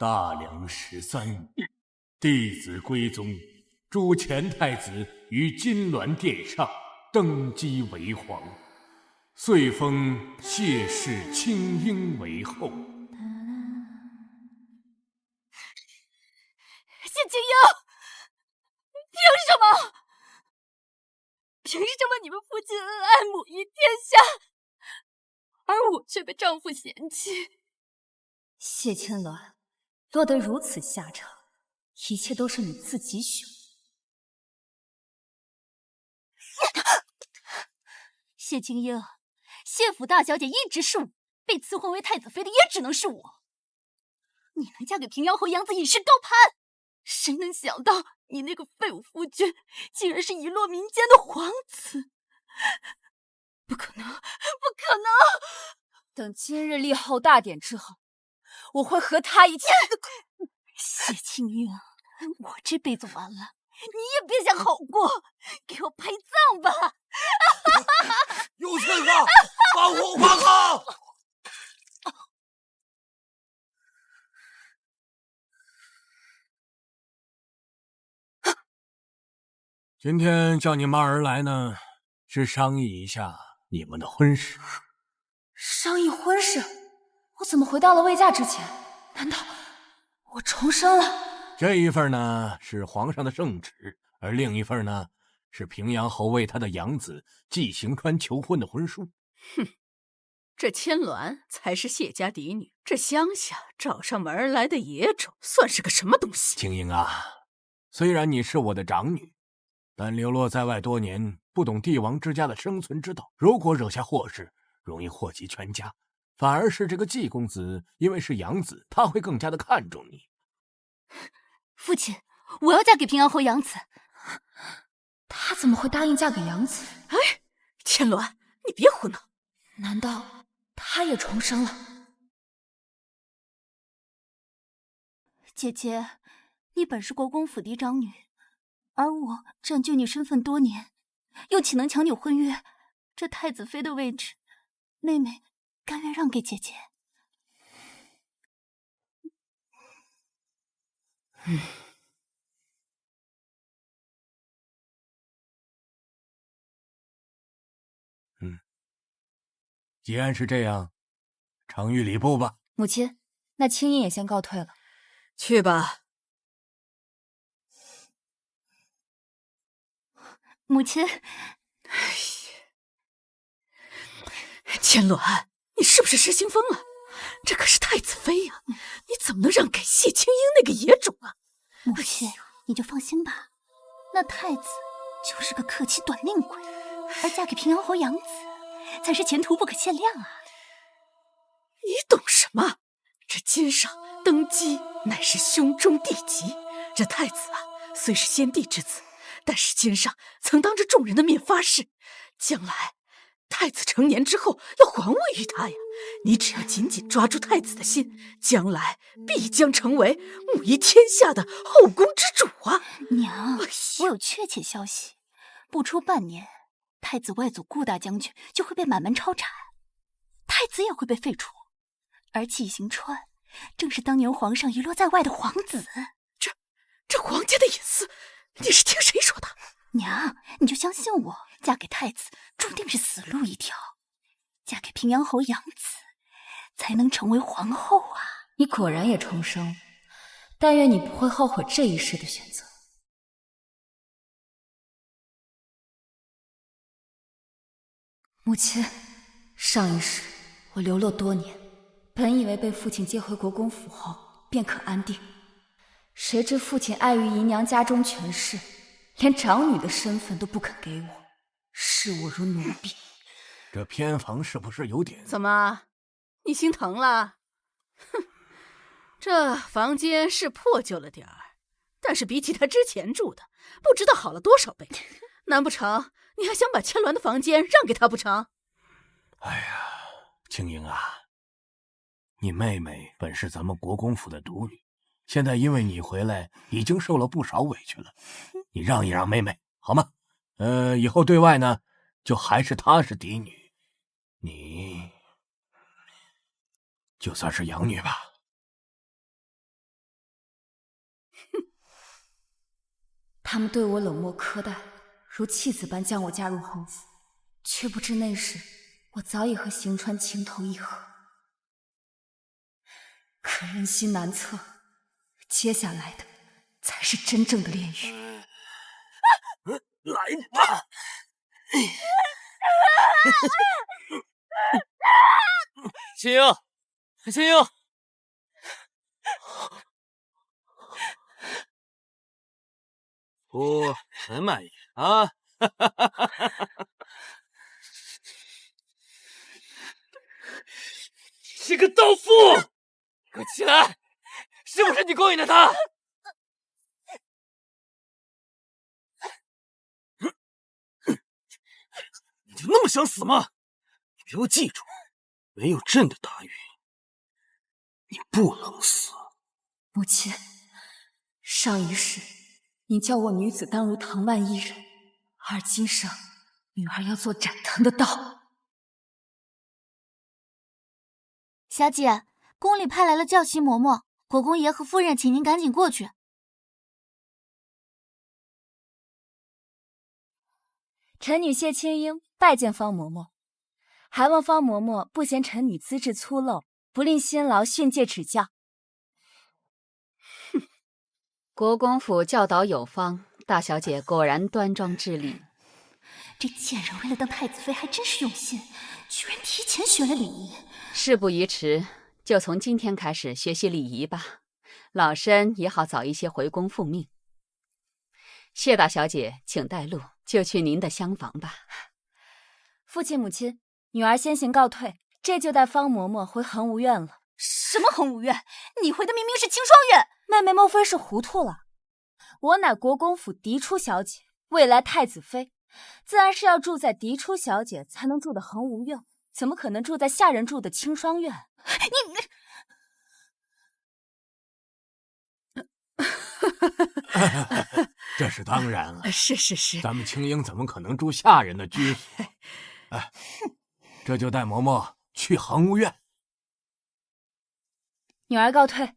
大梁13日，弟子归宗，诸前太子于金銮殿上登基为皇，遂封谢氏青樱为后。谢青樱，凭什么？凭什么你们夫妻恩爱，母仪天下，而我却被丈夫嫌弃？谢千鸾落得如此下场，一切都是你自己选。谢青樱，谢府大小姐一直是我，被赐婚为太子妃的也只能是我。你能嫁给平阳侯杨子，已是高攀。谁能想到你那个废物夫君，竟然是遗落民间的皇子？不可能，不可能！等今日立后大典之后，我会和他一起。谢青樱，我这辈子完了，你也别想好过，给我陪葬吧！有刺客，放火花岗！今天叫你妈而来呢，是商议一下你们的婚事。商议婚事？我怎么回到了未嫁之前？难道我重生了？这一份呢是皇上的圣旨，而另一份呢是平阳侯为他的养子季行川求婚的婚书。哼，这千鸾才是谢家嫡女，这乡下找上门而来的野种，算是个什么东西？青樱啊，虽然你是我的长女，但流落在外多年，不懂帝王之家的生存之道，如果惹下祸事，容易祸及全家。反而是这个季公子，因为是养子，他会更加的看重你。父亲，我要嫁给平阳侯养子。他怎么会答应嫁给养子？哎，千鸾，你别胡闹！难道他也重生了？姐姐，你本是国公府嫡长女，而我占据你身份多年，又岂能抢你婚约？这太子妃的位置，妹妹甘愿让给姐姐。既然是这样，常御礼部吧。母亲，那青樱也先告退了。去吧。母亲，千鸾，你是不是失心疯了？这可是太子妃呀，你怎么能让给谢青樱那个野种啊？母亲，你就放心吧，那太子就是个客气短命鬼，而嫁给平阳侯养子，才是前途不可限量啊！你懂什么？这肩上登基乃是兄终弟及，这太子啊，虽是先帝之子，但是肩上曾当着众人的面发誓，将来太子成年之后要还位于他呀。你只要紧紧抓住太子的心，将来必将成为母仪天下的后宫之主啊！娘，我有确切消息，不出半年，太子外祖顾大将军就会被满门抄斩，太子也会被废除，而季行川正是当年皇上遗落在外的皇子。这皇家的隐私，你是听谁说的？娘，你就相信我，嫁给太子注定是死路一条，嫁给平阳侯养子才能成为皇后啊！你果然也重生了，但愿你不会后悔这一世的选择。母亲，上一世我流落多年，本以为被父亲接回国公府后便可安定，谁知父亲碍于姨娘家中权势，连长女的身份都不肯给我，视我如奴婢。这偏房是不是有点……怎么，你心疼了？哼，这房间是破旧了点儿，但是比起他之前住的，不知道好了多少倍。难不成你还想把千鸾的房间让给他不成？哎呀，青樱啊，你妹妹本是咱们国公府的独女，现在因为你回来，已经受了不少委屈了，你让一让妹妹好吗？以后对外呢，就还是她是嫡女，你就算是养女吧。他们对我冷漠苛待，如弃子般将我嫁入侯府，却不知那时我早已和邢川情投意合。可人心难测，接下来的才是真正的炼狱。来吧！青英，青英，不，很满意啊！是个荡妇！给我起来！是不是你勾引的他？你就那么想死吗？你给我记住，没有朕的答应，你不能死。母亲，上一世您叫我女子当如藤蔓一人，而今生女儿要做斩藤的刀。小姐，宫里派来了教习嬷嬷，国公爷和夫人，请您赶紧过去。臣女谢青英拜见方嬷嬷，还望方嬷嬷不嫌臣女资质粗陋，不吝辛劳训诫指教。国公府教导有方，大小姐果然端庄知礼。这贱人为了当太子妃还真是用心，居然提前学了礼仪。事不宜迟，就从今天开始学习礼仪吧，老身也好早一些回宫复命。谢大小姐，请带路，就去您的厢房吧。父亲母亲，女儿先行告退，这就带方嬷嬷回恒芜院了。什么恒芜院？你回的明明是清霜院。妹妹莫非是糊涂了？我乃国公府嫡出小姐，未来太子妃，自然是要住在嫡出小姐才能住的恒芜院，怎么可能住在下人住的清霜院？这是当然了。是，咱们青英怎么可能住下人的居所？这就带嬷嬷去恒芜院。女儿告退。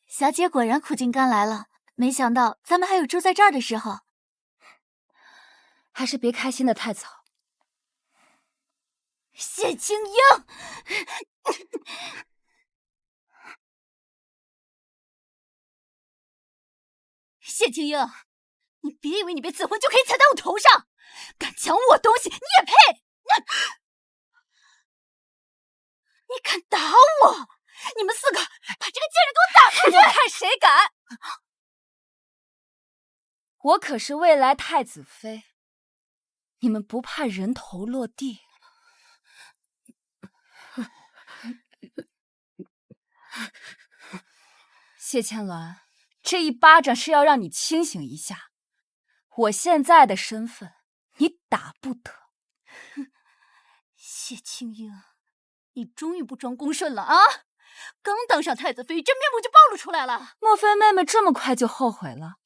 小姐果然苦尽甘来了，没想到咱们还有住在这儿的时候。还是别开心的太早。谢青英，谢青英，你别以为你被赐婚就可以踩在我头上，敢抢我东西，你也配！你敢打我！你们4个把这个贱人给我打出去！我看谁敢！我可是未来太子妃，你们不怕人头落地？谢千鸾，这一巴掌是要让你清醒一下。我现在的身份，你打不得。谢青英，你终于不装恭顺了啊！刚当上太子妃，真面目就暴露出来了。莫非妹妹这么快就后悔了？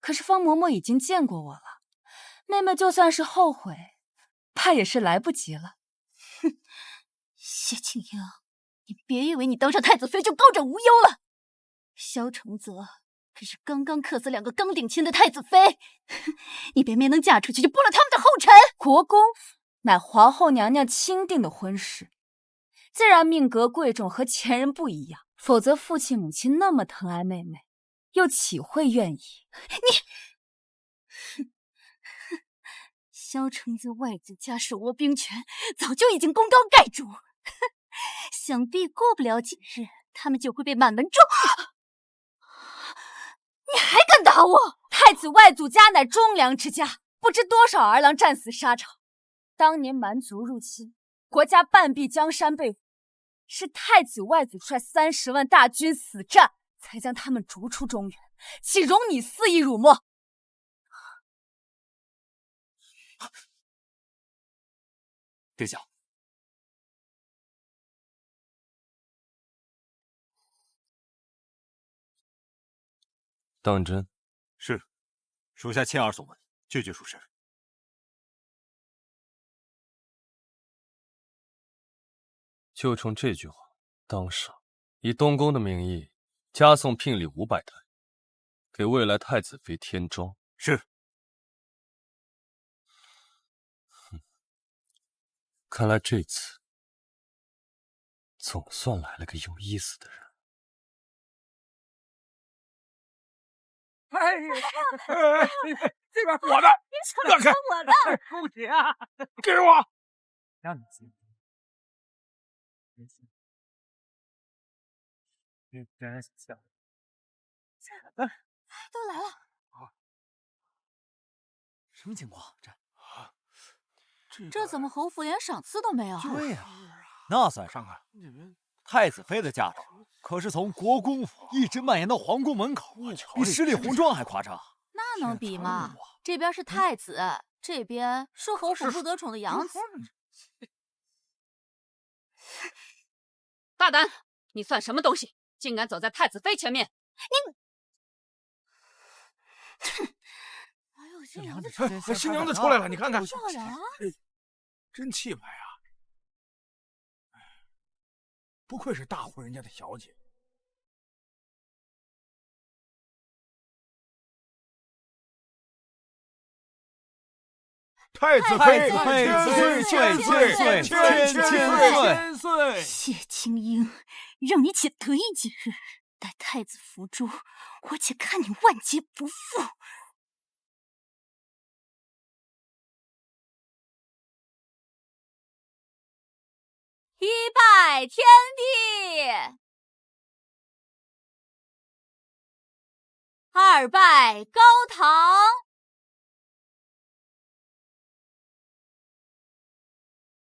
可是方嬷嬷已经见过我了，妹妹就算是后悔，怕也是来不及了。哼，谢青英，你别以为你当上太子妃就高枕无忧了。萧承泽可是刚刚克死2个刚定亲的太子妃，你别没能嫁出去就步了他们的后尘。国公府乃皇后娘娘钦定的婚事，自然命格贵重，和前人不一样。否则父亲母亲那么疼爱妹妹，又岂会愿意？你，萧承泽外祖家手握兵权，早就已经功高盖主，想必过不了几日，他们就会被满门诛。你还敢打我？太子外祖家乃忠良之家，不知多少儿郎战死沙场。当年蛮族入侵，国家半壁江山被毁，是太子外祖率30万大军死战，才将他们逐出中原，岂容你肆意辱没？殿下，当真？是，属下欠儿所闻，句句属实。就冲这句话，当上以东宫的名义加送聘礼500台，给未来太子妃添妆。是。看来这次总算来了个有意思的人。这边我的，让开！我的，恭喜啊！给我！让你进。真香！都来了。什么情况？这怎么侯府连赏赐都没有？对呀，那算什么？太子妃的嫁妆可是从国公府一直蔓延到皇宫门口，比十里红妆还夸张。那能比吗？这边是太子，这边是侯府不得宠的养子。大胆！你算什么东西？竟敢走在太子妃前面！哎呦，新娘子，新娘子出来了，你看看，漂亮啊！真气派啊！不愧是大户人家的小姐。太子妃千岁！谢青樱，让你且得意几日，待太子伏诛，我且看你万劫不复。一拜天地，二拜高堂，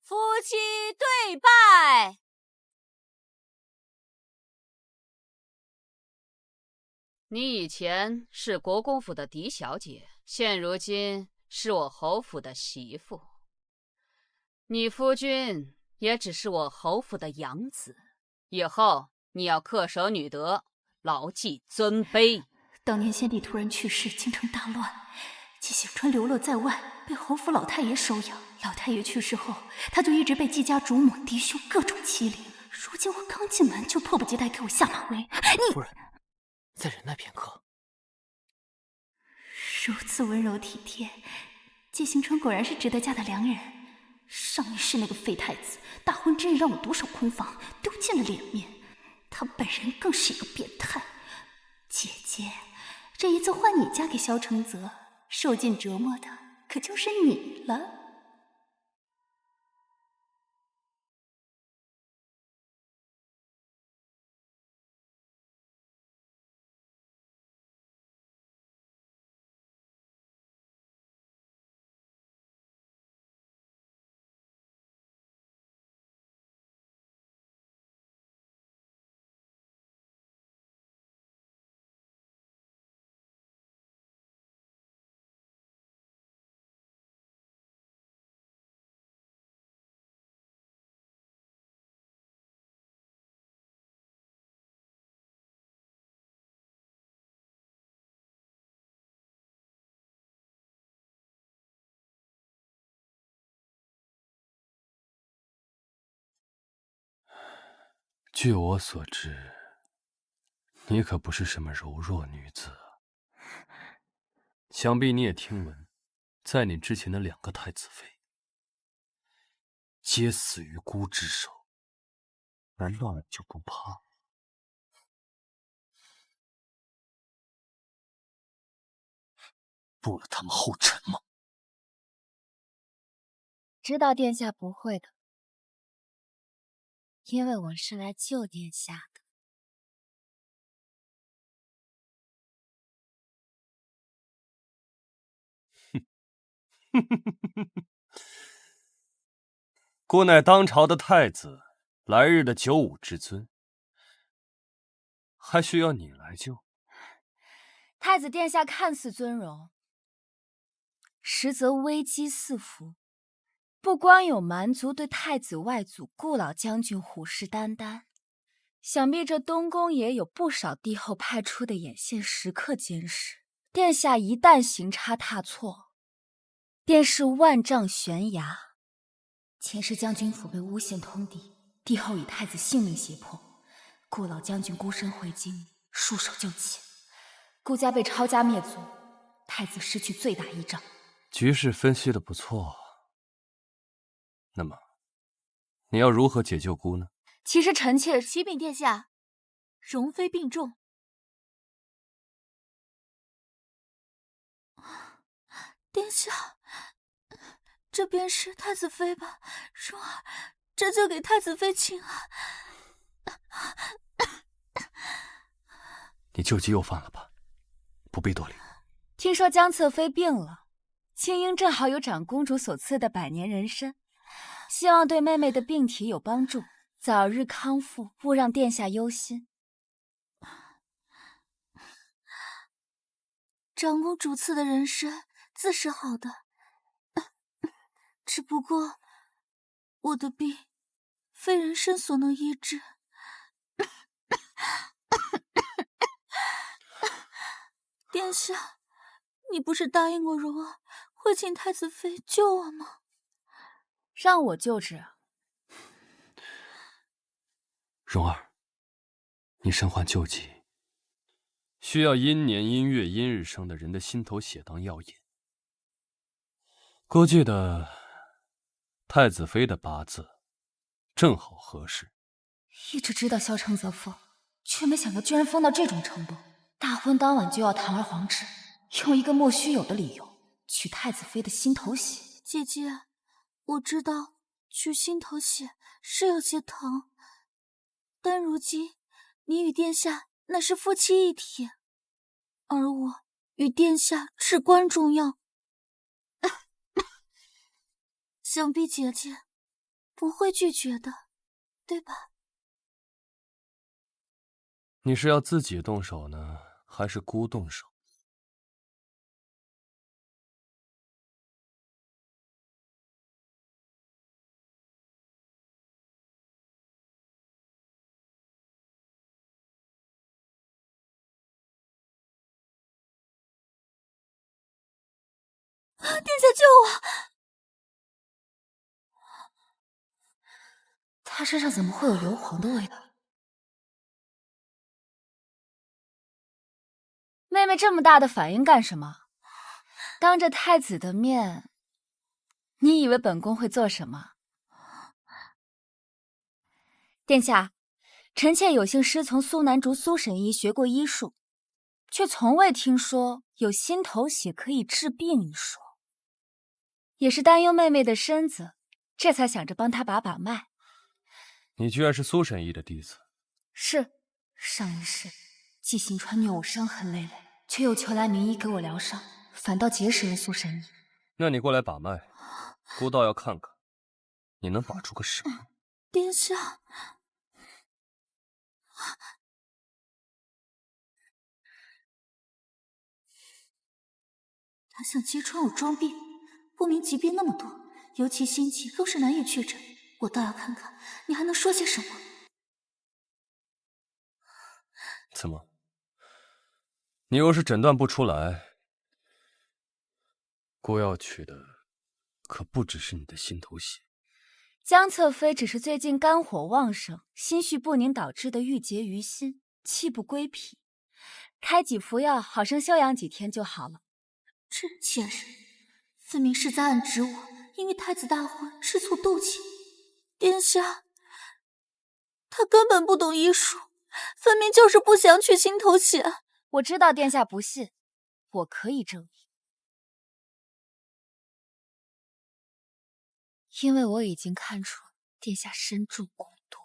夫妻对拜。你以前是国公府的嫡小姐，现如今是我侯府的媳妇。你夫君也只是我侯府的养子，以后你要恪守女德，牢记尊卑。当年先帝突然去世，京城大乱，季醒川流落在外，被侯府老太爷收养。老太爷去世后，他就一直被季家主母嫡兄各种欺凌。如今我刚进门，就迫不及待给我下马威。你夫人，再忍耐片刻。如此温柔体贴，季行川果然是值得嫁的良人。上一世那个废太子，大婚之日让我独守空房，丢尽了脸面。他本人更是一个变态。姐姐，这一次换你嫁给萧承泽，受尽折磨的可就是你了。据我所知，你可不是什么柔弱女子啊。想必你也听闻，在你之前的2个太子妃，皆死于孤之手。难道你就不怕？步了他们后尘吗？知道殿下不会的，因为我是来救殿下的。孤乃当朝的太子，来日的九五之尊，还需要你来救？太子殿下看似尊荣，实则危机四伏。不光有蛮族对太子外祖顾老将军虎视眈眈，想必这东宫也有不少帝后派出的眼线时刻监视。殿下一旦行差踏错，便是万丈悬崖。前世将军府被诬陷通敌，帝后以太子性命胁迫，顾老将军孤身回京，束手就擒。顾家被抄家灭族，太子失去最大依仗。局势分析的不错，那么你要如何解救姑呢？其实臣妾启禀殿下，容妃病重。殿下，这便是太子妃吧？蓉儿，这就给太子妃请安。你救急又犯了吧？不必多礼。听说江侧妃病了，青樱正好有长公主所赐的百年人参，希望对妹妹的病体有帮助，早日康复，勿让殿下忧心。长公主赐的人参自是好的，只不过我的病非人参所能医治。殿下，你不是答应过蓉儿会请太子妃救我吗？让我救治啊！蓉儿，你身患旧疾，需要阴年、阴月、阴日生的人的心头血当药引。估计的太子妃的八字正好合适。一直知道萧承则疯，却没想到居然疯到这种程度。大婚当晚就要堂而皇之，用一个莫须有的理由取太子妃的心头血。姐姐，我知道取心头血是有些疼，但如今你与殿下那是夫妻一体，而我与殿下至关重要。想必姐姐不会拒绝的，对吧？你是要自己动手呢，还是姑动手？殿下救我！他身上怎么会有硫磺的味道？妹妹这么大的反应干什么？当着太子的面，你以为本宫会做什么？殿下，臣妾有幸师从苏南竹苏神医学过医术，却从未听说有心头血可以治病一说。也是担忧妹妹的身子，这才想着帮她把把脉。你居然是苏神医的弟子？是，上一世季行川虐我伤痕累累，却又求来名医给我疗伤，反倒结识了苏神医。那你过来把脉，姑倒要看看你能把出个什么。殿下，他想揭穿我装病，不明疾病那么多，尤其心疾更是难以确诊。我倒要看看你还能说些什么。怎么？你若是诊断不出来，姑要取的可不只是你的心头血。江侧妃只是最近肝火旺盛，心绪不宁导致的郁结于心，气不归脾，开几服药，好生休养几天就好了。这贱人，分明是在暗指我，因为太子大婚吃醋斗气。殿下，他根本不懂医术，分明就是不想取心头血。我知道殿下不信，我可以证明，因为我已经看出殿下身中蛊毒。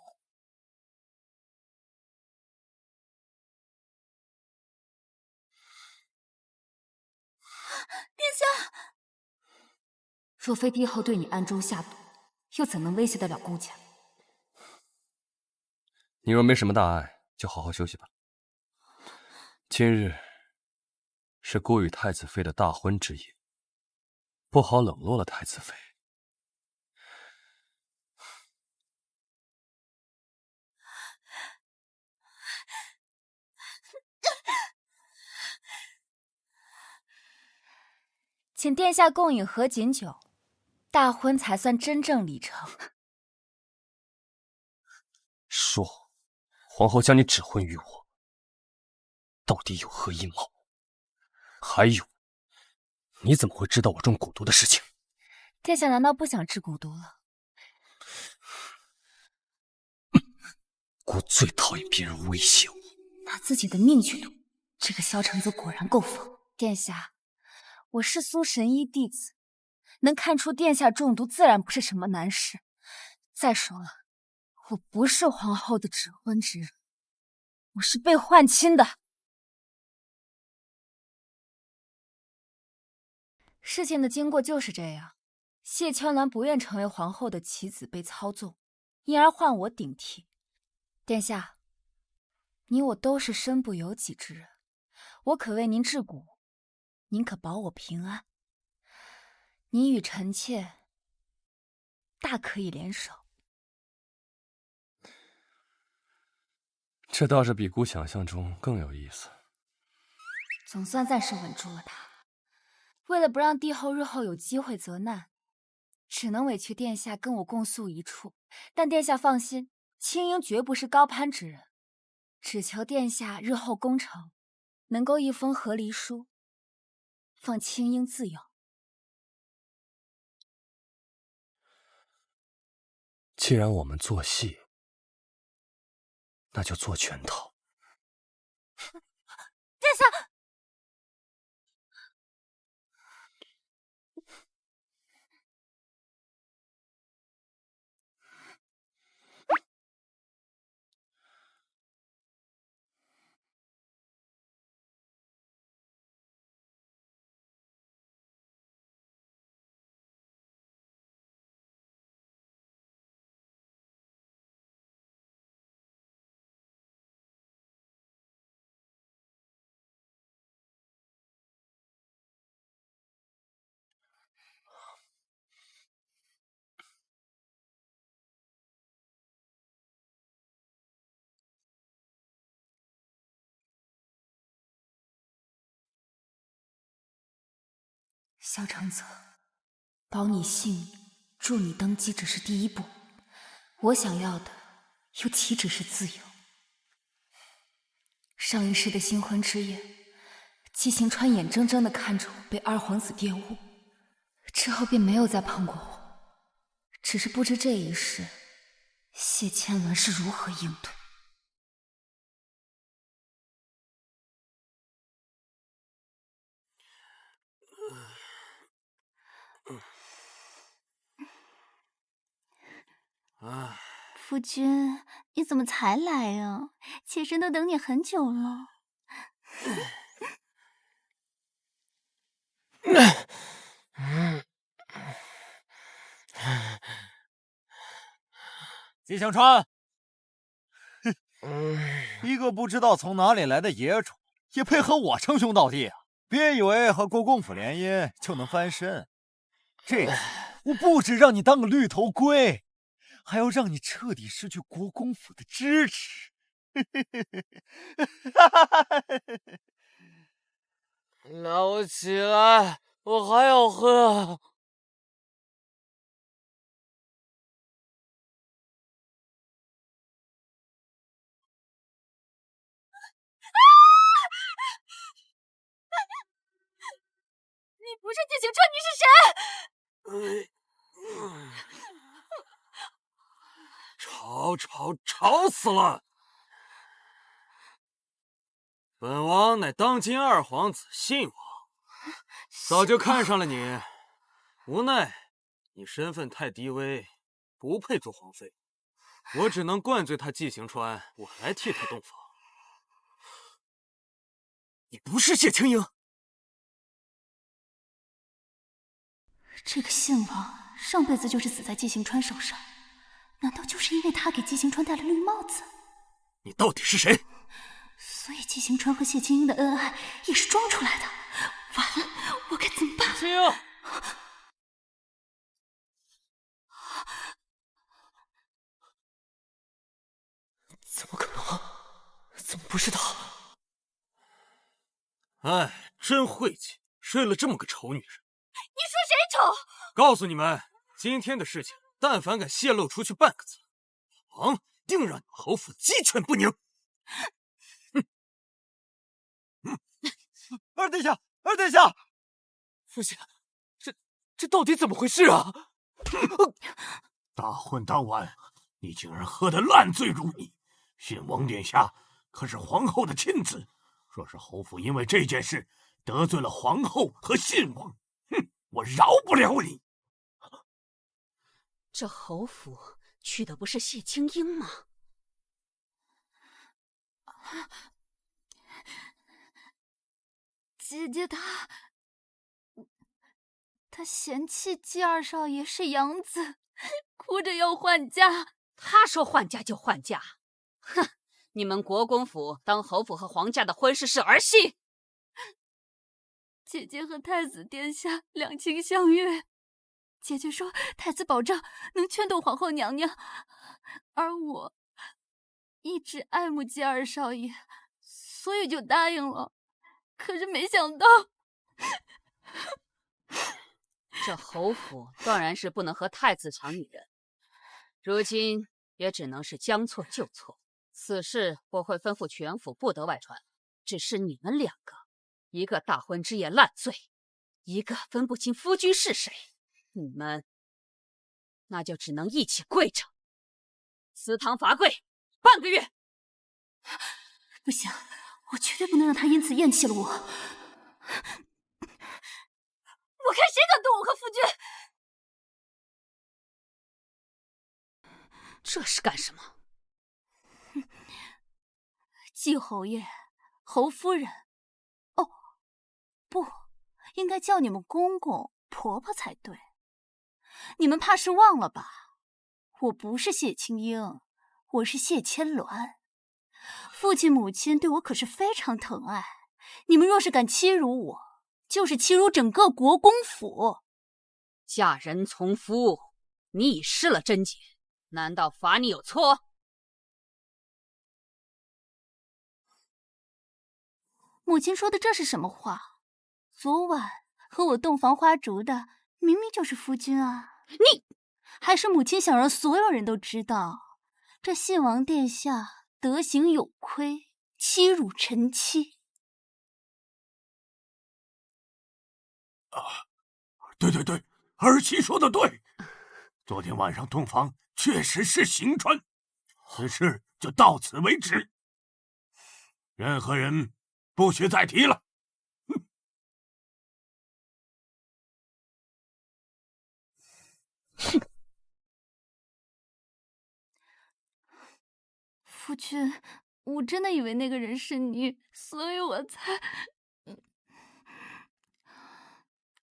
殿下，若非帝后对你暗中下毒，又怎能威胁得了顾家？你若没什么大碍，就好好休息吧。今日是姑与太子妃的大婚之夜，不好冷落了太子妃。请殿下共饮合卺酒，大婚才算真正礼成。说，皇后将你指婚于我，到底有何阴谋？还有，你怎么会知道我中蛊毒的事情？殿下难道不想治蛊毒了？我最讨厌别人威胁我，拿自己的命去赌，这个萧承泽果然够疯。殿下，我是苏神医弟子，能看出殿下中毒自然不是什么难事。再说了，我不是皇后的指婚之人，我是被换亲的。事情的经过就是这样，谢千鸾不愿成为皇后的棋子被操纵，因而换我顶替。殿下，你我都是身不由己之人，我可为您治蛊，您可保我平安。你与臣妾大可以联手。这倒是比姑想象中更有意思。总算暂时稳住了他。为了不让帝后日后有机会责难，只能委屈殿下跟我共宿一处。但殿下放心，青樱绝不是高攀之人，只求殿下日后攻城能够一封和离书，放青樱自由。既然我们做戏，那就做全套。殿下，萧承泽，保你性命，助你登基只是第一步，我想要的又岂止是自由？上一世的新婚之夜，季行川眼睁睁地看着我被二皇子玷污，之后便没有再碰过我，只是不知这一世谢千鸾是如何应对。夫君，你怎么才来呀？妾身都等你很久了。季行川，一个不知道从哪里来的野种，也配和我称兄道弟啊！别以为和国公府联姻就能翻身，这次我不止让你当个绿头龟，还要让你彻底失去国公府的支持。拉我起来，我还要喝。你不是季行川，你是谁？吵死了！本王乃当今二皇子信王，早就看上了你，无奈你身份太低微，不配做皇妃，我只能灌醉他季行川，我来替他洞房。你不是谢青樱？这个信王上辈子就是死在季行川手上，难道就是因为他给季行川戴了绿帽子？你到底是谁？所以季行川和谢青樱的恩爱也是装出来的。完了，我该怎么办？青樱，怎么可能啊？怎么不是他？哎，真晦气，睡了这么个丑女人。你说谁丑？告诉你们，今天的事情，但凡敢泄露出去半个字，王定让你侯府鸡犬不宁！二殿下，二殿下，父亲，这到底怎么回事啊？大婚当晚，你竟然喝得烂醉如泥。信王殿下可是皇后的亲子，若是侯府因为这件事得罪了皇后和信王，我饶不了你。这侯府娶的不是谢青英吗？姐姐她嫌弃季二少爷是养子，哭着要换嫁。他说换嫁就换嫁，哼！你们国公府当侯府和皇家的婚事是儿戏。姐姐和太子殿下两情相悦，姐姐说太子保证能劝动皇后娘娘，而我一直爱慕季二少爷，所以就答应了。可是没想到，这侯府当然是不能和太子抢女人，如今也只能是将错就错。此事我会吩咐全府不得外传，只是你们两个，一个大婚之夜烂醉，一个分不清夫君是谁，你们那就只能一起跪着，祠堂罚跪半个月。不行，我绝对不能让他因此厌弃了我。我看谁敢动我和夫君！这是干什么？季侯爷、侯夫人，哦，不，应该叫你们公公、婆婆才对。你们怕是忘了吧？我不是谢青英，我是谢千鸾。父亲母亲对我可是非常疼爱，你们若是敢欺辱我，就是欺辱整个国公府。嫁人从夫，你已失了贞洁，难道罚你有错？母亲说的这是什么话？昨晚和我洞房花烛的明明就是夫君啊！你还是母亲想让所有人都知道，这信王殿下德行有亏，欺辱臣妻。对，儿媳说的对，昨天晚上洞房确实是行穿，此事就到此为止，任何人不许再提了。夫君，我真的以为那个人是你，所以我才……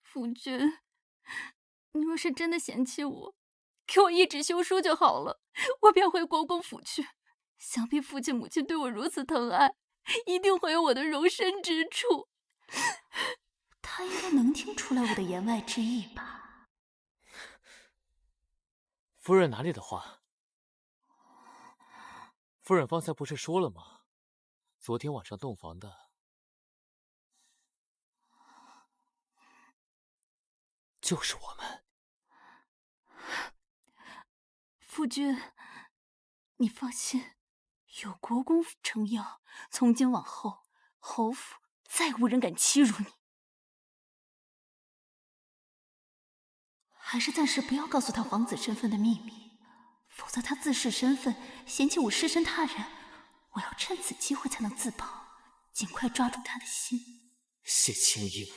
夫君，你若是真的嫌弃我，给我一纸休书就好了，我便回国公府去。想必父亲母亲对我如此疼爱，一定会有我的容身之处。他应该能听出来我的言外之意吧？夫人哪里的话？夫人方才不是说了吗？昨天晚上洞房的就是我们。夫君，你放心，有国公府撑腰，从今往后，侯府再无人敢欺辱你。还是暂时不要告诉他皇子身份的秘密，否则他自恃身份，嫌弃我失身他人，我要趁此机会才能自保，尽快抓住他的心。谢青英，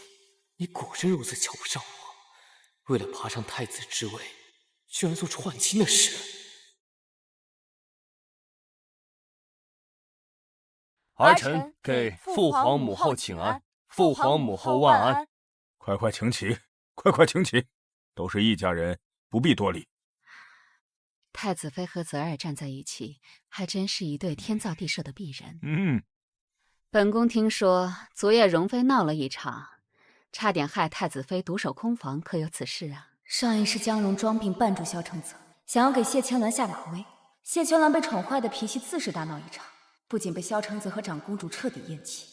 你果真如此瞧不上我，为了爬上太子之位，居然做出换亲的事。儿臣给父皇母后请安，父皇母后万安。快请起，快请起，都是一家人，不必多礼。太子妃和泽儿站在一起，还真是一对天造地设的璧人。本宫听说昨夜容妃闹了一场，差点害太子妃独守空房，可有此事啊？上一世江蓉装病绊住萧承泽，想要给谢千鸾下马威。谢千鸾被宠坏的脾气自是大闹一场，不仅被萧承泽和长公主彻底厌弃，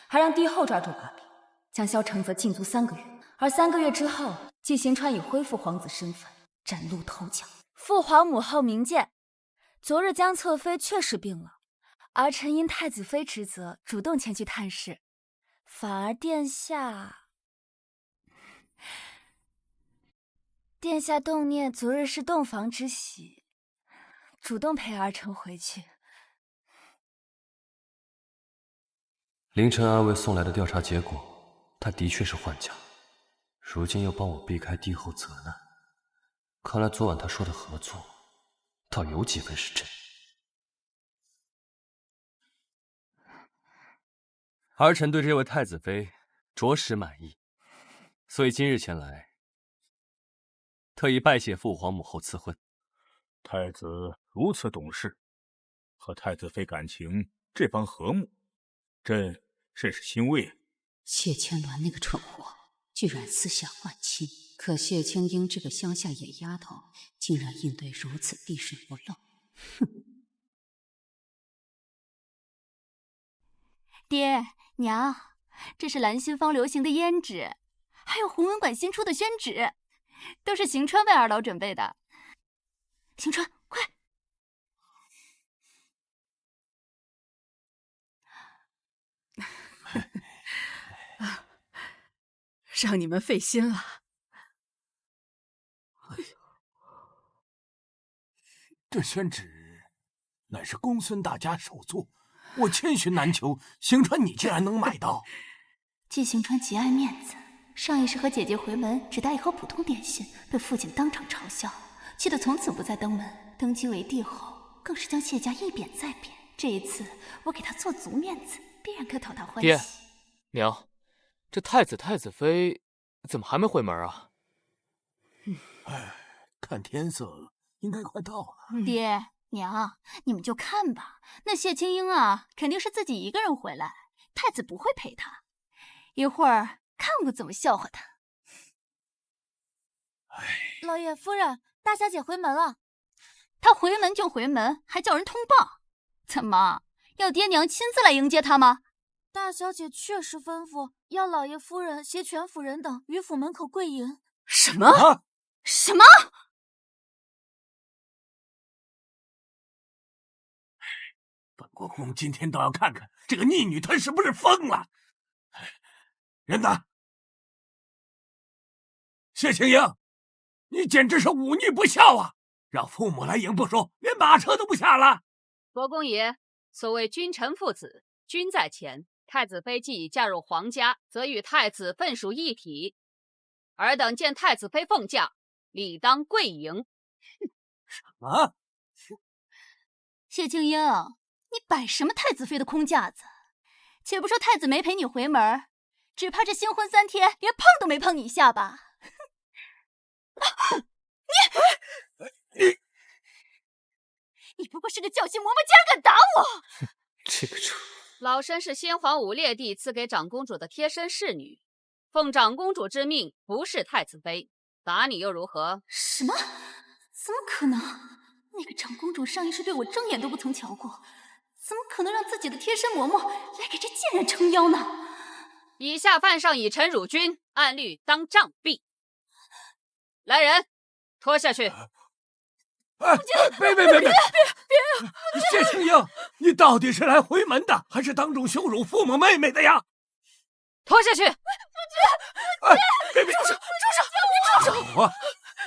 还让帝后抓住把柄，将萧承泽禁足3个月。而3个月之后，季行川已恢复皇子身份，崭露头角。父皇母后明鉴，昨日江侧妃确实病了，儿臣因太子妃之责，主动前去探视，反而殿下动念昨日是洞房之喜，主动陪儿臣回去。凌晨二位送来的调查结果，他的确是患家，如今又帮我避开帝后责难，看来昨晚他说的合作，倒有几分是真。儿臣对这位太子妃着实满意，所以今日前来，特意拜谢父皇母后赐婚。太子如此懂事，和太子妃感情这般和睦，朕甚是欣慰。谢千鸾那个蠢货，居然私下换妻，可谢青英这个乡下野丫头，竟然应对如此滴水不漏。哼！爹娘，这是兰心坊流行的胭脂，还有弘文馆新出的宣纸，都是邢川为二老准备的。邢川，快！让你们费心了。哎呦，这宣纸乃是公孙大家首作，我千寻难求，邢川你竟然能买到？季邢川极爱面子，上一世和姐姐回门只带一盒普通点心，被父亲当场嘲笑，气得从此不再登门。登基为帝后，更是将谢家一贬再贬。这一次我给他做足面子，必然可讨他欢喜。爹娘，这太子太子妃怎么还没回门啊？哎，看天色应该快到了。爹娘，你们就看吧。那谢青英啊，肯定是自己一个人回来，太子不会陪她。一会儿看我怎么笑话她。老爷夫人，大小姐回门了。她回门就回门，还叫人通报？怎么要爹娘亲自来迎接她吗？大小姐确实吩咐要老爷夫人携全府人等于府门口跪迎。什么？什么？本国公今天倒要看看这个逆女她是不是疯了。人呢？谢青英，你简直是忤逆不孝啊！让父母来迎不说，连马车都不下了。国公爷，所谓君臣父子，君在前，太子妃既已嫁入皇家，则与太子分属一体。尔等见太子妃奉驾，理当跪迎。什么？谢青英，你摆什么太子妃的空架子？且不说太子没陪你回门，只怕这新婚3天连碰都没碰你一下吧？你不过是个教心嬷嬷，竟然敢打我！这个车，老身是先皇武烈帝赐给长公主的贴身侍女，奉长公主之命，不是太子妃，打你又如何？什么？怎么可能？那个长公主上一世对我正眼都不曾瞧过，怎么可能让自己的贴身嬷嬷来给这贱人撑腰呢？以下犯上以臣辱君，按律当杖毙。来人，拖下去！别！谢青英，你到底是来回门的，还是当众羞辱父母妹妹的呀？拖下去！别！住手！你住手！我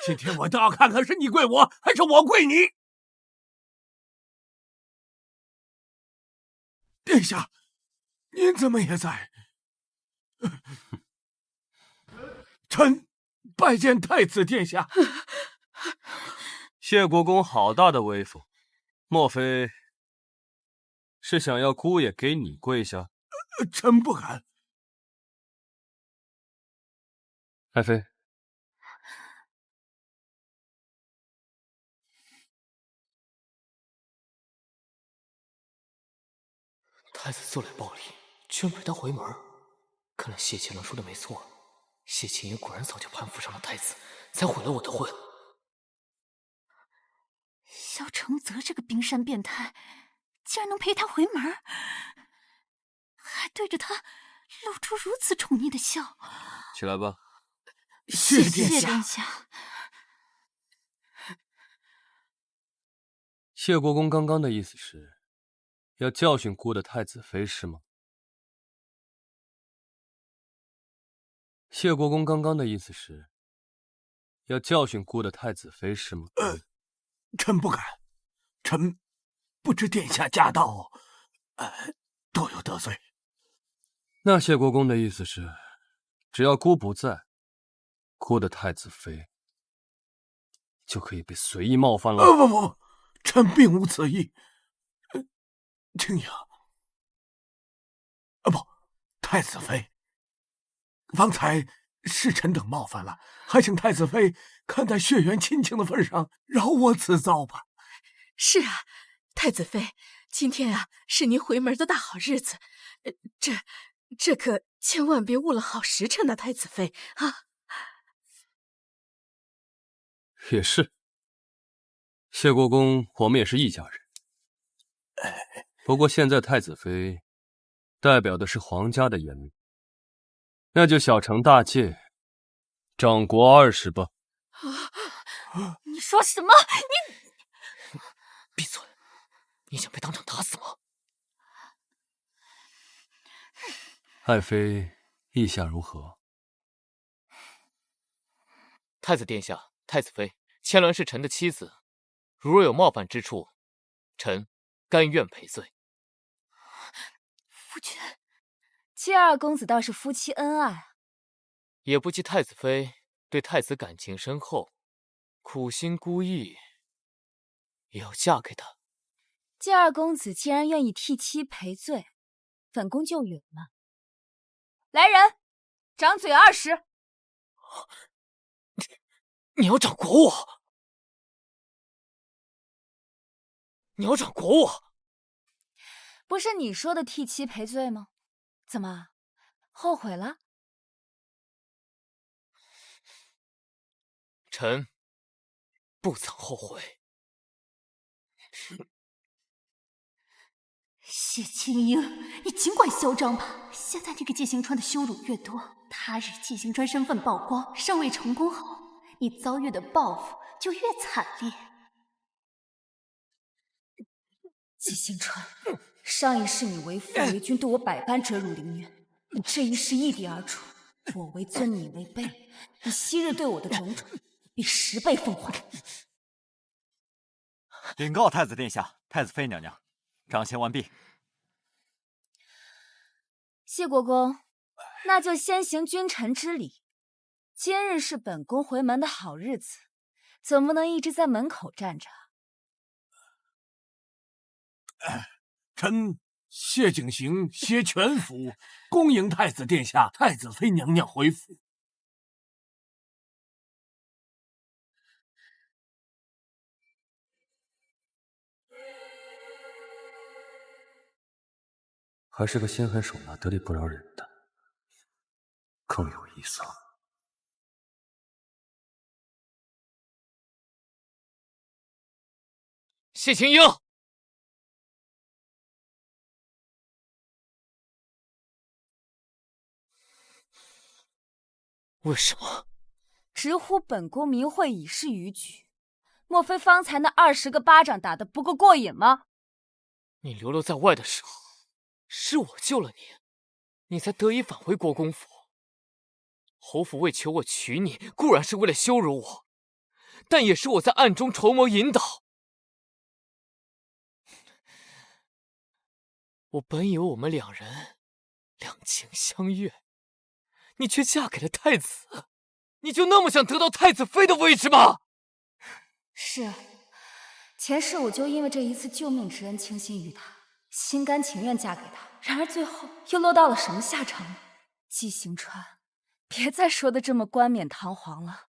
今天我倒要看看是你跪我，还是我跪你。殿下，您怎么也在？臣拜见太子殿下。谢国公好大的威风，莫非是想要姑爷给你跪下？臣不敢。爱妃，太子做来暴力，居然陪他回门。看来谢乾隆说的没错，谢青英果然早就攀附上了太子，才毁了我的婚。萧承泽这个冰山变态，竟然能陪他回门，还对着他露出如此宠溺的笑。起来吧。谢殿下。谢国公刚刚的意思是，要教训孤的太子妃是吗？谢国公刚刚的意思是，要教训孤的太子妃是吗？臣不敢，臣不知殿下驾到，多有得罪。那谢国公的意思是，只要孤不在，孤的太子妃就可以被随意冒犯了。不，臣并无此意。青莹，不，太子妃，方才是臣等冒犯了，还请太子妃看在血缘亲情的份上，饶我此遭吧。是啊，太子妃，今天啊是您回门的大好日子，这可千万别误了好时辰呐，太子妃啊！也是，谢国公，我们也是一家人。不过现在太子妃代表的是皇家的颜面，那就小惩大戒，掌国20吧。你说什么？你闭嘴！你想被当场打死吗？爱妃意下如何？太子殿下，太子妃，千鸾是臣的妻子，如若有冒犯之处，臣甘愿赔罪。夫君，接二公子倒是夫妻恩爱啊。也不及太子妃对太子感情深厚，苦心孤诣，也要嫁给他。接二公子既然愿意替妻赔罪，本宫就允了。来人，掌嘴20。你要掌掴我？你要掌掴我？不是你说的替妻赔罪吗？怎么，后悔了？臣不曾后悔。谢青樱，你尽管嚣张吧。现在这个纪行川的羞辱越多，他日纪行川身份曝光，尚未成功后，你遭遇的报复就越惨烈。纪行川，上一世你为父为君，对我百般折辱凌虐，你这一世易地而处，我为尊，你为卑，你昔日对我的种种，必10倍奉还。禀告太子殿下、太子妃娘娘，掌衔完毕。谢国公，那就先行君臣之礼。今日是本宫回门的好日子，总不能一直在门口站着。臣谢景行携全府恭迎太子殿下、太子妃娘娘回府。还是个心狠手辣、得理不饶人的，更有意思了。谢青樱，为什么？直呼本宫明慧已是逾矩，莫非方才那20个巴掌打得不够过瘾吗？你流落在外的时候，是我救了你，你才得以返回国公府。侯府为求我娶你，固然是为了羞辱我，但也是我在暗中筹谋引导。我本以为我们两人两情相悦，你却嫁给了太子，你就那么想得到太子妃的位置吗？是啊，前世我就因为这一次救命之恩倾心于他，心甘情愿嫁给他，然而最后又落到了什么下场呢？纪行川，别再说的这么冠冕堂皇了，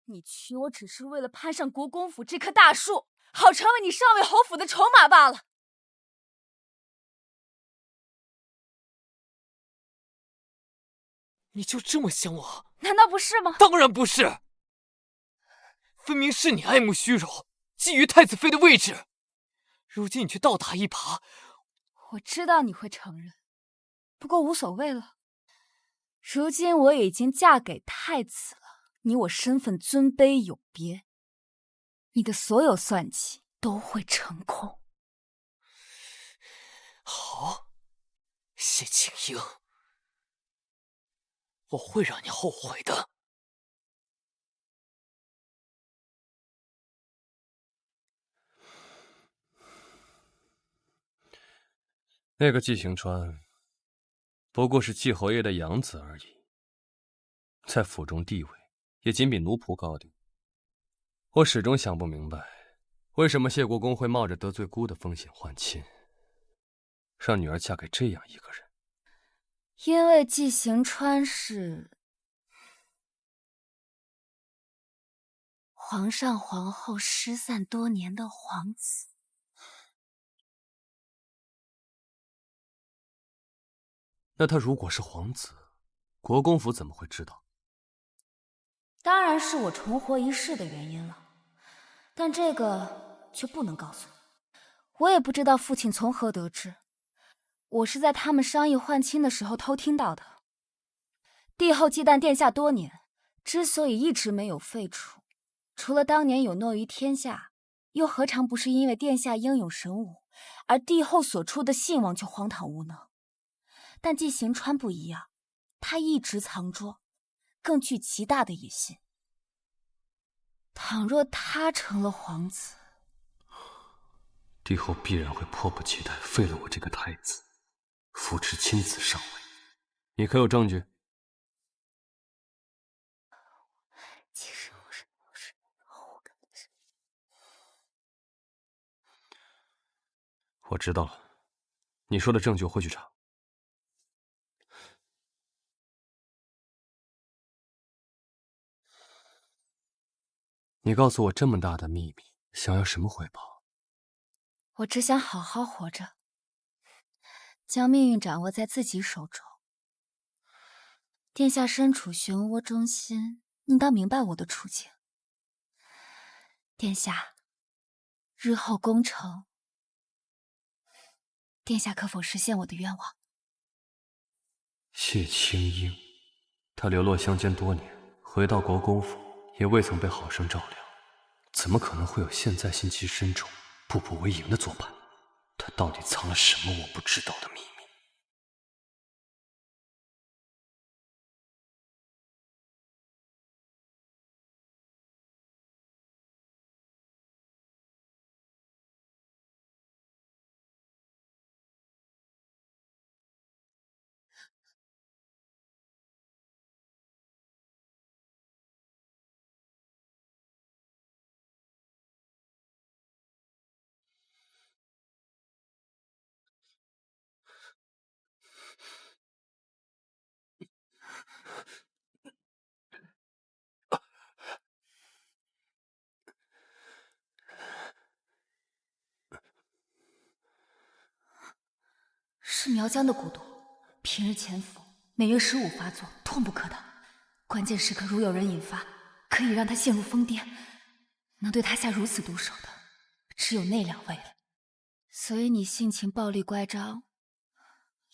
你娶我只是为了攀上国公府这棵大树，好成为你上位侯府的筹码罢了。你就这么想我？难道不是吗？当然不是，分明是你爱慕虚荣，觊觎太子妃的位置，如今你却倒打一耙。我知道你会承认，不过无所谓了。如今我已经嫁给太子了，你我身份尊卑有别，你的所有算计都会成空。好，谢青樱，我会让你后悔的。那个季行川，不过是季侯爷的养子而已，在府中地位也仅比奴仆高点。我始终想不明白，为什么谢国公会冒着得罪姑的风险换亲，让女儿嫁给这样一个人。因为季行川是皇上皇后失散多年的皇子。那他如果是皇子，国公府怎么会知道？当然是我重活一世的原因了，但这个就不能告诉你。我也不知道父亲从何得知，我是在他们商议换亲的时候偷听到的。帝后忌惮殿下多年，之所以一直没有废除，除了当年有诺于天下，又何尝不是因为殿下英勇神武，而帝后所出的信王就荒唐无能。但季行川不一样，他一直藏拙，更具极大的野心。倘若他成了皇子，帝后必然会迫不及待废了我这个太子，扶持亲子上位。你可有证据？其实我是我知道了，你说的证据我会去查。你告诉我这么大的秘密，想要什么回报？我只想好好活着，将命运掌握在自己手中。殿下身处漩涡中心，应当明白我的处境。殿下，日后攻城，殿下可否实现我的愿望？谢青樱，她流落乡间多年，回到国公府也未曾被好生照料，怎么可能会有现在心机深重、步步为营的做派？她到底藏了什么我不知道的秘密？是苗疆的蛊毒，平日潜伏，每月15发作，痛不可挡。关键时刻如有人引发，可以让他陷入疯癫。能对他下如此毒手的，只有那2位了。所以你性情暴力乖张，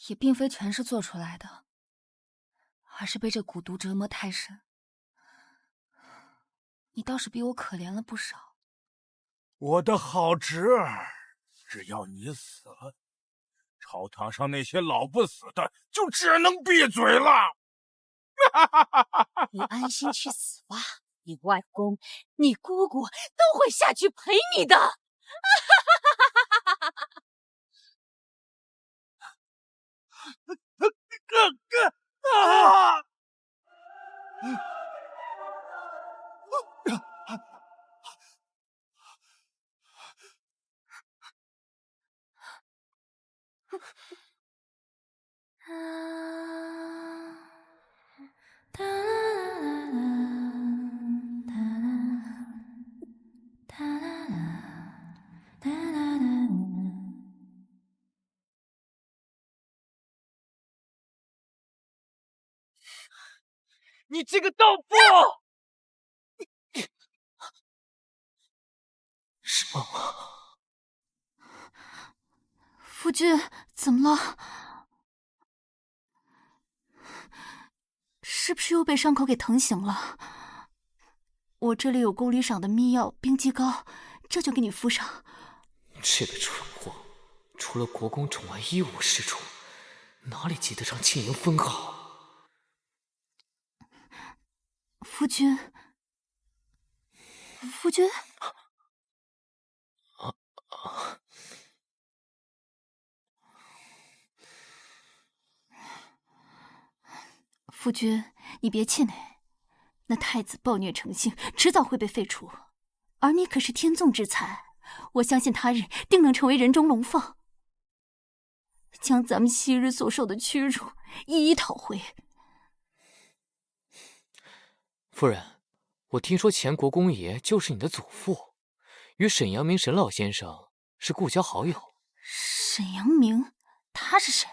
也并非全是做出来的，而是被这蛊毒折磨太深。你倒是比我可怜了不少。我的好侄儿，只要你死了，朝堂上那些老不死的就只能闭嘴了。你安心去死吧，你外公、你姑姑都会下去陪你的。你这个盗妇！是梦吗？夫君，怎么了？是不是又被伤口给疼醒了？我这里有宫里赏的秘药冰肌膏，这就给你敷上。这个蠢货，除了国公宠外一无是处，哪里及得上庆营分毫？夫君，夫君。夫君，你别气馁，那太子暴虐成性，迟早会被废除。而你可是天纵之才，我相信他日定能成为人中龙凤，将咱们昔日所受的屈辱一一讨回。夫人，我听说前国公爷就是你的祖父，与沈阳明沈老先生是故交好友。沈阳明，他是谁？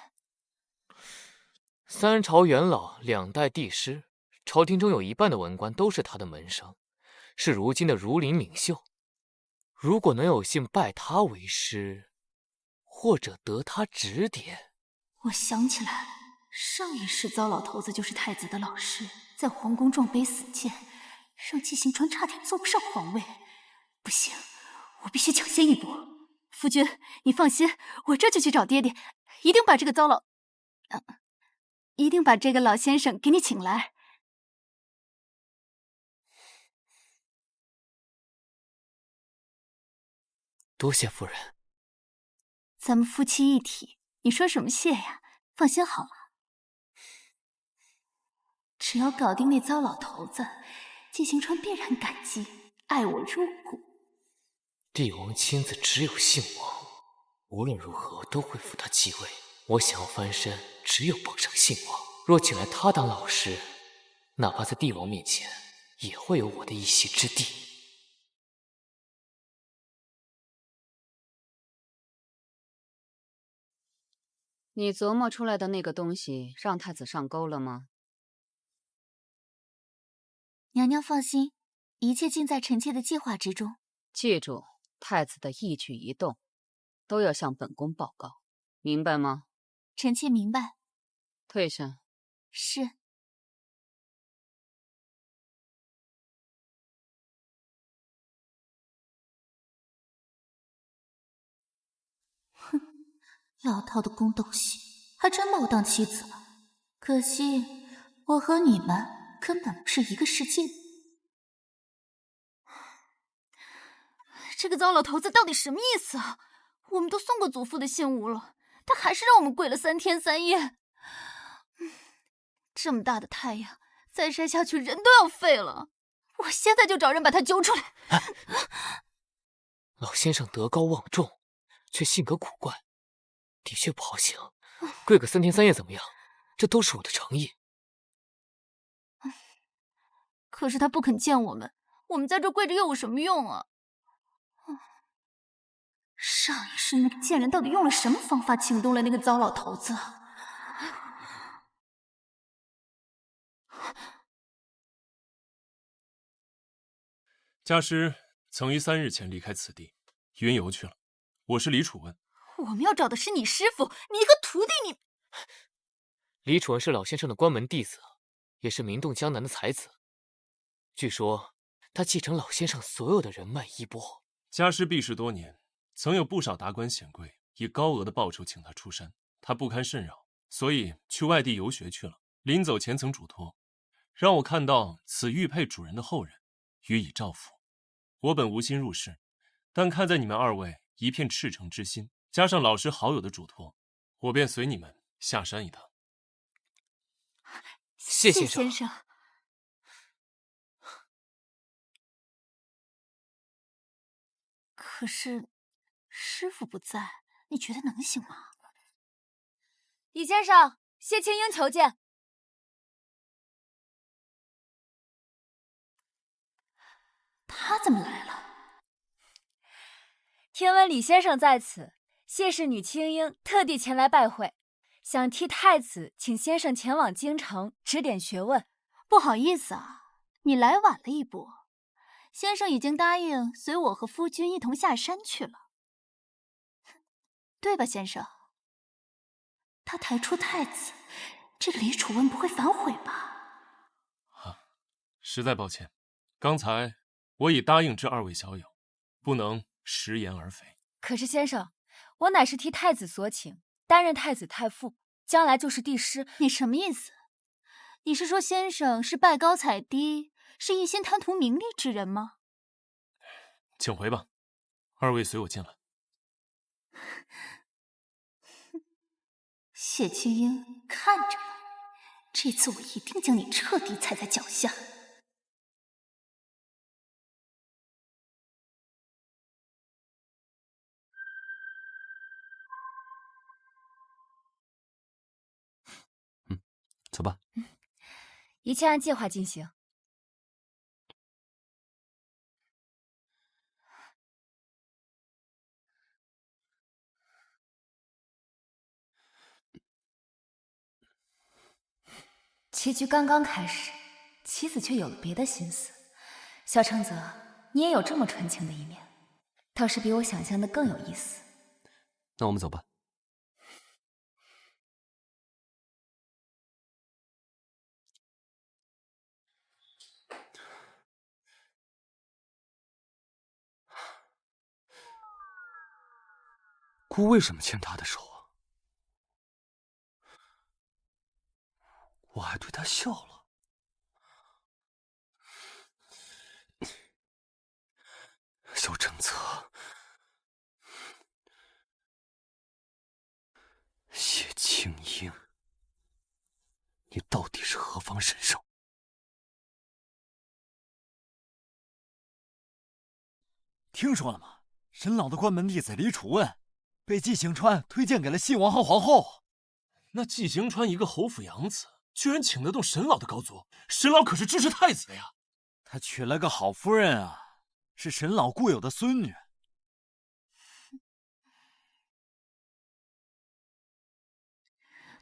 三朝元老，2代帝师，朝廷中有一半的文官都是他的门生，是如今的儒林领袖。如果能有幸拜他为师，或者得他指点。我想起来了，上一世糟老头子就是太子的老师，在皇宫撞杯死谏，让纪行川差点坐不上皇位。不行，我必须抢先一步。夫君，你放心，我这就去找爹爹，一定把这个老先生给你请来。多谢夫人。咱们夫妻一体，你说什么谢呀？放心好了，只要搞定那糟老头子，纪行川必然感激，爱我入骨。帝王亲子只有姓王，无论如何都会扶他继位。我想要翻身，只有傍上姓王。若请来他当老师，哪怕在帝王面前，也会有我的一席之地。你琢磨出来的那个东西，让太子上钩了吗？娘娘放心，一切尽在臣妾的计划之中。记住，太子的一举一动，都要向本宫报告，明白吗？臣妾明白。退下。是。哼，老套的宫斗戏，还真把我当妻子了。可惜我和你们根本不是一个世界。这个糟老头子到底什么意思啊？我们都送过祖父的信物了，他还是让我们跪了3天3夜。这么大的太阳，再晒下去人都要废了。我现在就找人把他揪出来。老先生德高望重，却性格古怪，的确不好行。跪个3天3夜怎么样？这都是我的诚意。可是他不肯见我们，我们在这跪着又有什么用啊？上一世那个贱人到底用了什么方法请动了那个糟老头子啊？家师曾于3日前离开此地，云游去了。我是李楚文。我们要找的是你师傅，你一个徒弟，你……李楚文是老先生的关门弟子，也是名动江南的才子。据说他继承老先生所有的人脉衣钵。家师避世多年，曾有不少达官显贵以高额的报酬请他出山，他不堪甚扰，所以去外地游学去了。临走前曾嘱托，让我看到此玉佩主人的后人，予以照拂。我本无心入世，但看在你们2位一片赤诚之心，加上老师好友的嘱托，我便随你们下山一趟。谢先生。生。可是师傅不在，你觉得能行吗？李先生，谢青英求见。他怎么来了？听闻李先生在此，谢氏女青英特地前来拜会，想替太子请先生前往京城指点学问。不好意思啊，你来晚了一步。先生已经答应随我和夫君一同下山去了，对吧，先生？他抬出太子，这个李楚文不会反悔吧？实在抱歉，刚才我已答应这2位小友，不能食言而肥。可是先生，我乃是替太子所请，担任太子太傅，将来就是帝师。你什么意思？你是说先生是拜高踩低，是一心贪图名利之人吗？请回吧，二位随我进来。谢青英，看着吧，这次我一定将你彻底踩在脚下。走吧。一切按计划进行。棋局刚刚开始，棋子却有了别的心思。小承泽，你也有这么纯情的一面，倒是比我想象的更有意思。那我们走吧。姑为什么牵他的手啊？我还对他笑了。小承泽，谢青英，你到底是何方神圣？听说了吗？沈老的关门弟子李楚问，被纪行川推荐给了信王和皇后。那纪行川一个侯府养子，居然请得动沈老的高足，沈老可是支持太子的呀。他娶了个好夫人啊，是沈老固有的孙女。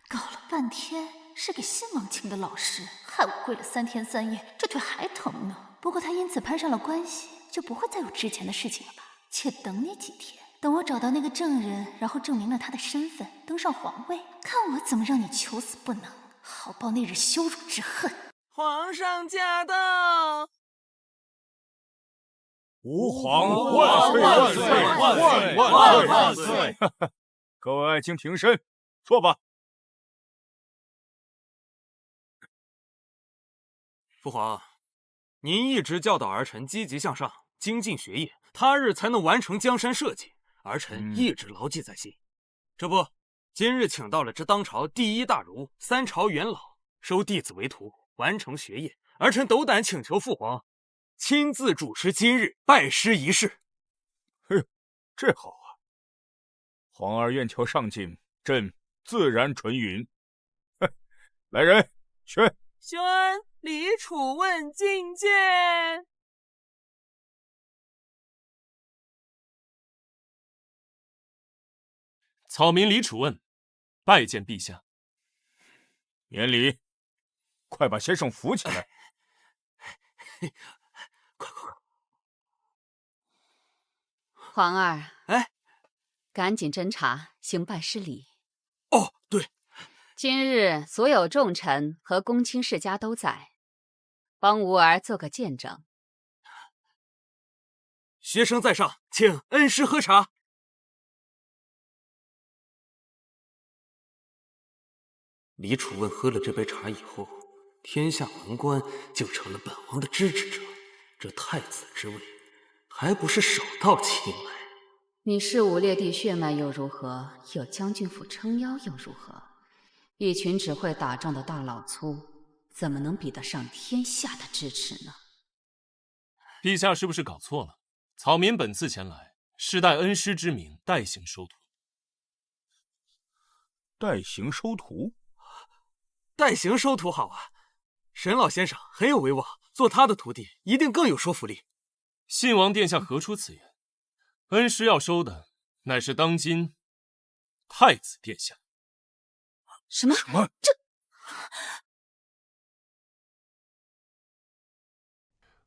搞了半天是给信王请的老师，害我跪了3天3夜，这腿还疼呢。不过他因此攀上了关系，就不会再有之前的事情了吧？且等你几天，等我找到那个证人，然后证明了他的身份，登上皇位，看我怎么让你求死不能，好报那日羞辱之恨。皇上驾到！吾皇万岁万岁万岁万岁！各位请挺身，坐吧。父皇，您一直教导儿臣积极向上，精进学业，他日才能完成江山社稷，儿臣一直牢记在心。这不，今日请到了这当朝第一大儒、3朝元老，收弟子为徒，完成学业，儿臣斗胆请求父皇亲自主持今日拜师仪式。嘿，这好啊！皇儿愿求上进，朕自然纯允。来人，宣。宣李楚问觐见。草民李楚问，拜见陛下。免礼，快把先生扶起来。快！皇儿，哎，赶紧侦查，行拜师礼。哦，对，今日所有重臣和公卿世家都在，帮吾儿做个见证。学生在上，请恩师喝茶。李楚问喝了这杯茶以后，天下文官就成了本王的支持者，这太子之位还不是手到擒来？你是武烈帝血脉又如何？有将军府撑腰又如何？一群只会打仗的大老粗，怎么能比得上天下的支持呢？陛下是不是搞错了？草民本次前来，是代恩师之名，代行收徒。代行收徒？代行收徒好啊！沈老先生很有威望，做他的徒弟一定更有说服力。信王殿下何出此言？恩师要收的乃是当今太子殿下。什么？这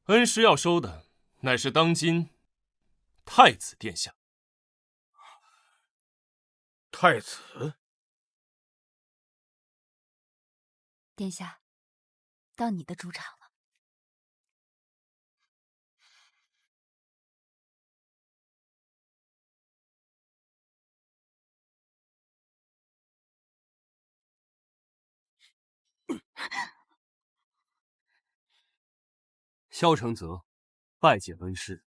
恩师要收的乃是当今太子殿下。太子？殿下，到你的主场了。萧承泽拜见恩师，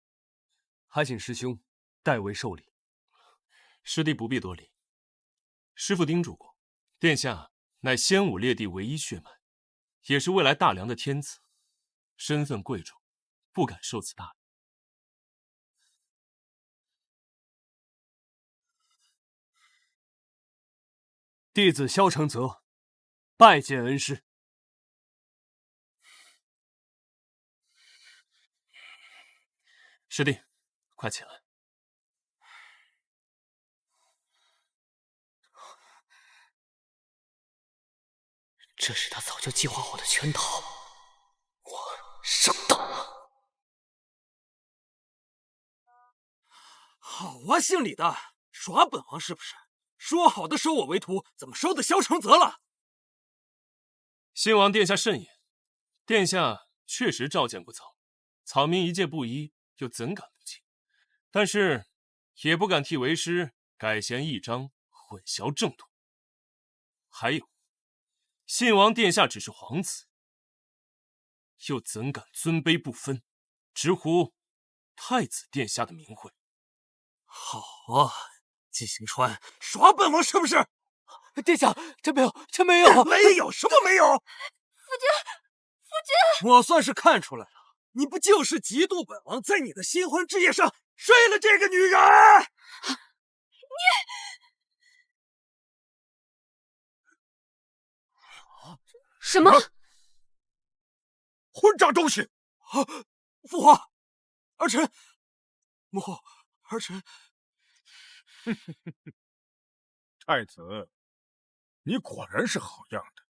还请师兄代为受礼。师弟不必多礼。师父叮嘱过，殿下乃仙武列地唯一血脉，也是未来大梁的天子，身份贵重，不敢受此大礼。弟子萧承泽拜见恩师。师弟，快起来。这是他早就计划好的圈套，我上当了。好啊，姓李的，耍本王是不是？说好的收我为徒，怎么收的萧承泽了？新王殿下慎言，殿下确实召见不早，草民一介布衣，又怎敢不敬？但是也不敢替为师改弦易张，混淆正途。还有，信王殿下只是皇子，又怎敢尊卑不分，直呼太子殿下的名讳？好啊，纪行川耍本王是不是？殿下，真没有，真没有，没有什么没有。夫君，我算是看出来了，你不就是嫉妒本王在你的新婚之夜上睡了这个女人？什么？混账东西！父皇，儿臣，母后，儿臣。太子，你果然是好样的。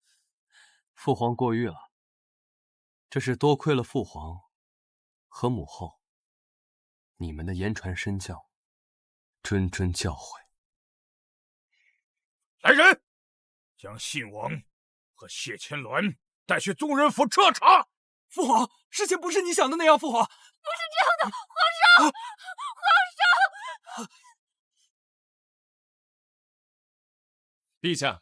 父皇过誉了，这是多亏了父皇和母后，你们的言传身教，谆谆教诲。来人，将信王和谢千鸾带去宗人府彻查。父皇，事情不是你想的那样。父皇，不是这样的，皇上，皇上。陛下，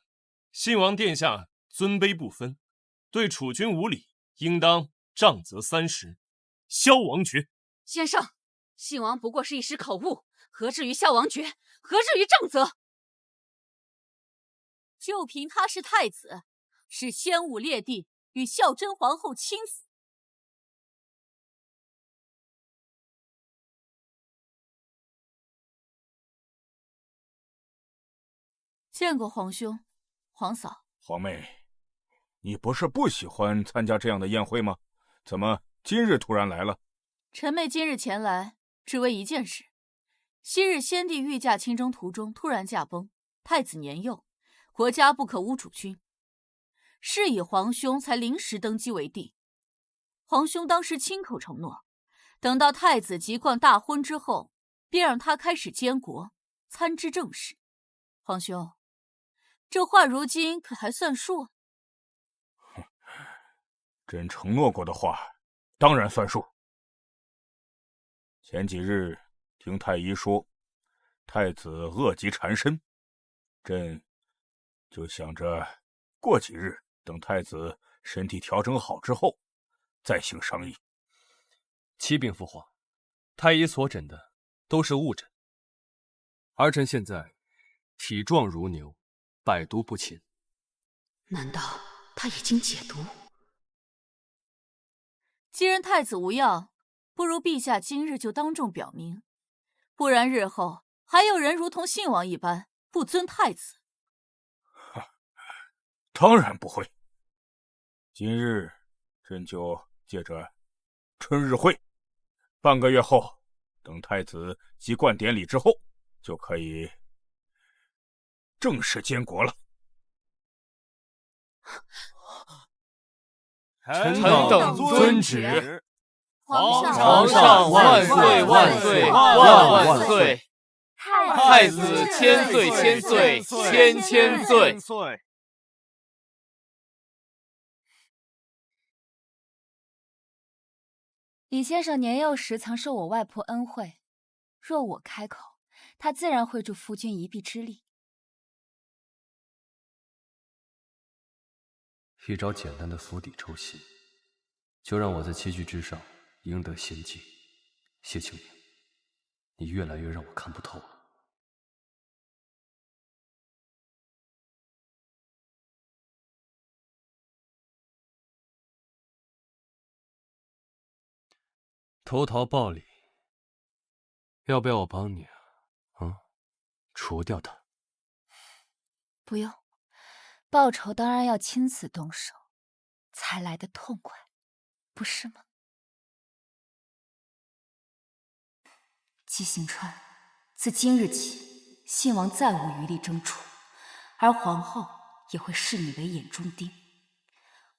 信王殿下尊卑不分，对储君无礼，应当杖责30，削王爵。先生，信王不过是一时口误，何至于削王爵？何至于杖责？就凭他是太子，是仙武列地与孝贞皇后亲府。见过皇兄、皇嫂。皇妹，你不是不喜欢参加这样的宴会吗？怎么今日突然来了？臣妹今日前来，只为一件事。昔日先帝御驾亲征途中突然驾崩，太子年幼，国家不可无主君，是以皇兄才临时登基为帝。皇兄当时亲口承诺，等到太子即冠大婚之后，便让他开始监国，参知政事。皇兄，这话如今可还算数？朕承诺过的话，当然算数。前几日听太医说，太子恶疾缠身，朕就想着过几日等太子身体调整好之后，再行商议。启禀父皇，太医所诊的都是误诊，儿臣现在体壮如牛，百毒不侵。难道他已经解毒？既然太子无恙，不如陛下今日就当众表明，不然日后还有人如同信王一般不尊太子。当然不会。今日朕就借着春日会，半个月后，等太子即冠典礼之后，就可以正式监国了。臣等遵旨。皇上万岁万岁万万岁！太子千岁千岁千千岁！李先生年幼时曾受我外婆恩惠，若我开口，他自然会助夫君一臂之力。一招简单的釜底抽薪，就让我在棋局之上赢得先机。谢青云，你越来越让我看不透了。投桃报李，要不要我帮你啊？除掉他？不用，报仇当然要亲自动手，才来得痛快，不是吗？纪行川，自今日起，信王再无余力争储，而皇后也会视你为眼中钉。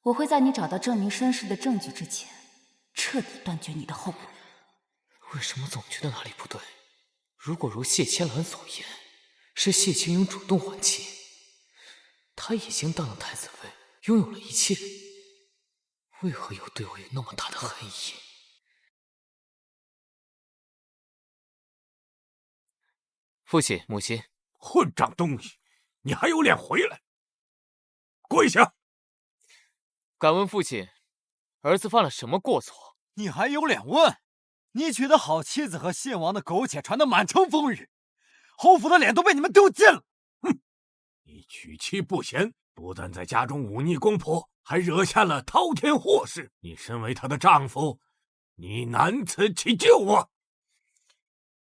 我会在你找到证明身世的证据之前，彻底断绝你的后路。为什么总觉得哪里不对？如果如谢千兰所言，是谢青云主动还棋，他已经当了太子妃，拥有了一切，为何又对我有那么大的恨意？父亲、母亲，混账东西，你还有脸回来？跪下！敢问父亲，儿子犯了什么过错？你还有脸问？你娶的好妻子和信王的苟且传得满城风雨，侯府的脸都被你们丢尽了。哼！你娶妻不贤，不但在家中忤逆公婆，还惹下了滔天祸事。你身为她的丈夫，你难辞其咎啊！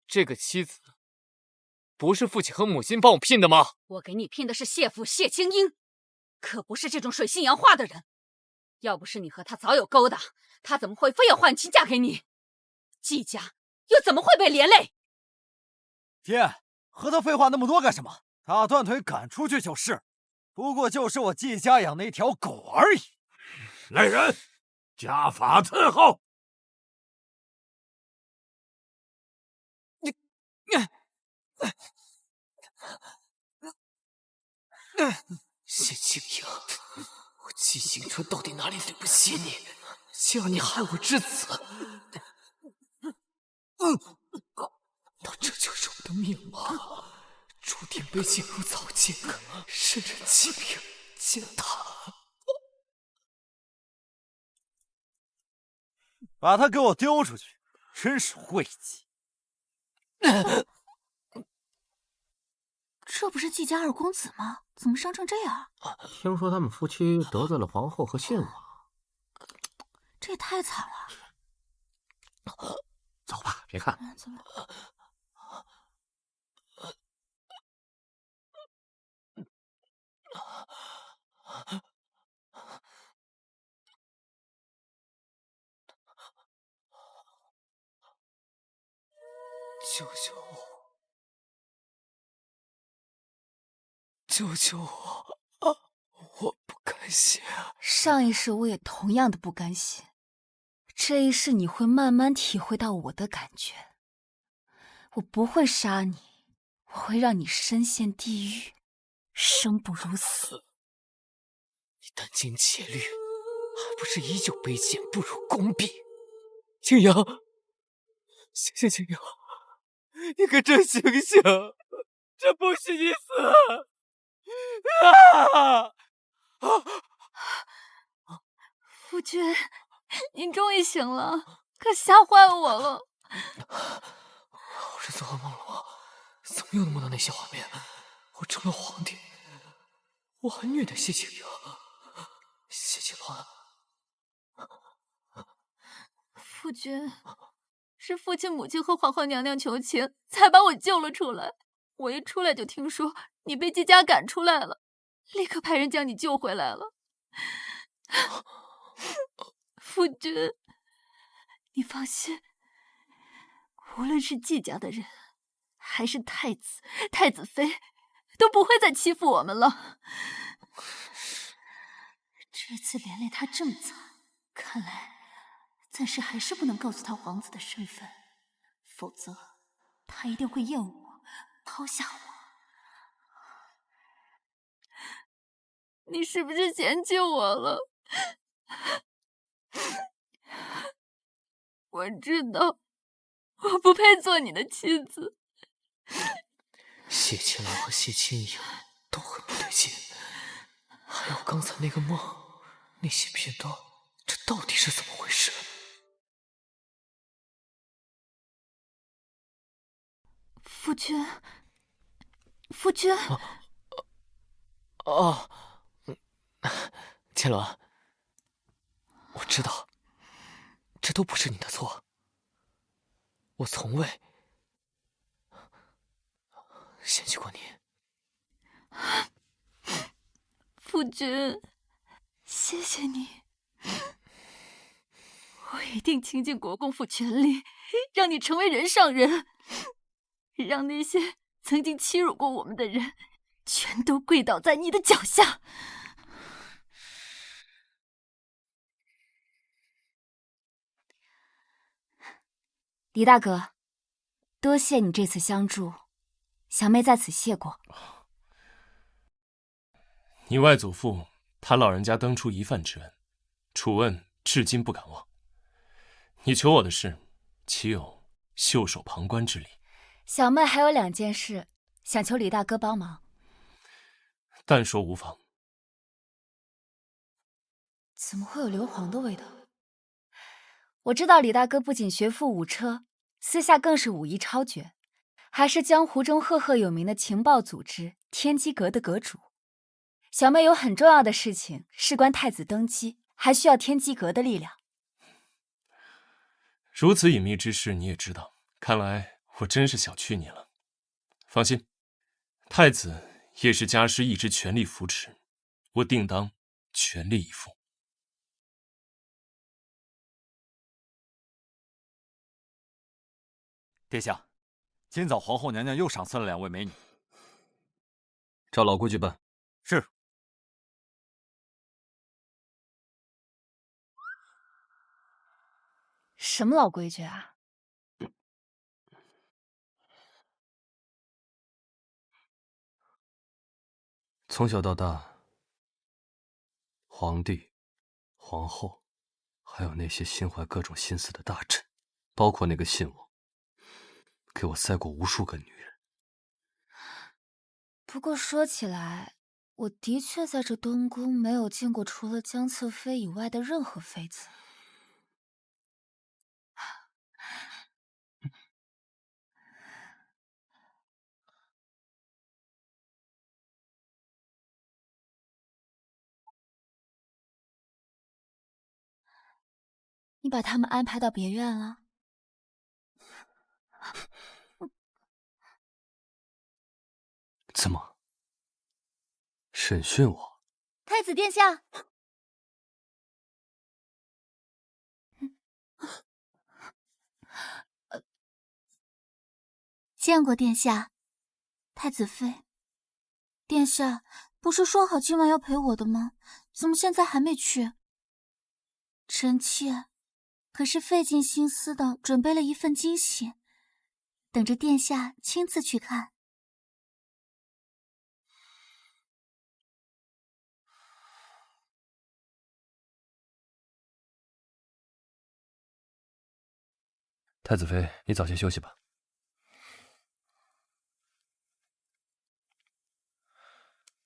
这个妻子，不是父亲和母亲帮我聘的吗？我给你聘的是谢府谢青英，可不是这种水性杨花的人。要不是你和他早有勾搭，他怎么会非要换妻嫁给你？季家又怎么会被连累？爹，和他废话那么多干什么？打断腿赶出去就是，不过就是我季家养的一条狗而已。来人，家法伺候。谢青英，我季行川到底哪里对不起你，竟让你害我至此？那这就是我的命吗？注定被陷入草芥，身染疾病，践踏。把他给我丢出去，真是晦气！这不是季家二公子吗？怎么伤成这样？听说他们夫妻得罪了皇后和信王，这也太惨了。走吧，别看。走吧。救救我！救救我！我不甘心啊！上一世我也同样的不甘心，这一世你会慢慢体会到我的感觉。我不会杀你，我会让你身陷地狱，生不如死。你殚精竭虑，还不是依旧卑贱，不如宫婢。青阳，谢谢青阳，你可真醒醒！这不许你死！夫君，您终于醒了，可吓坏我了。我是做噩梦了吗？怎么又能梦到那些画面？我成了皇帝，我还虐待谢青阳、谢青鸾。夫君，是父亲、母亲和皇后娘娘求情，才把我救了出来。我一出来就听说你被季家赶出来了，立刻派人将你救回来了。夫君，你放心，无论是季家的人，还是太子、太子妃，都不会再欺负我们了。这次连累他这么惨，看来暂时还是不能告诉他皇子的身份，否则他一定会厌恶我，抛下我。你是不是嫌弃我了？我知道我不配做你的妻子。谢青鸾和谢青阳都很不对劲，还有刚才那个梦，那些片段，这到底是怎么回事？夫君，夫君。千鸾，我知道，这都不是你的错。我从未嫌弃过你。夫君，谢谢你，我一定倾尽国公府全力，让你成为人上人，让那些曾经欺辱过我们的人，全都跪倒在你的脚下。李大哥，多谢你这次相助，小妹在此谢过。你外祖父他老人家当初一饭之恩，楚恩至今不敢忘。你求我的事，岂有袖手旁观之理？小妹还有2件事，想求李大哥帮忙。但说无妨。怎么会有硫磺的味道？我知道李大哥不仅学富五车，私下更是武艺超绝，还是江湖中赫赫有名的情报组织天机阁的阁主。小妹有很重要的事情，事关太子登基，还需要天机阁的力量。如此隐秘之事你也知道，看来我真是小觑你了。放心，太子也是家师一直全力扶持，我定当全力以赴。殿下，今早皇后娘娘又赏赐了2位美女。照老规矩办。是。什么老规矩啊？从小到大，皇帝、皇后，还有那些心怀各种心思的大臣，包括那个信王，给我塞过无数个女人。不过说起来，我的确在这东宫没有见过除了江侧妃以外的任何妃子。你把他们安排到别院了？怎么？审讯我？太子殿下，见过殿下。太子妃，殿下不是说好今晚要陪我的吗？怎么现在还没去？臣妾可是费尽心思的准备了一份惊喜，等着殿下亲自去看。太子妃，你早些休息吧。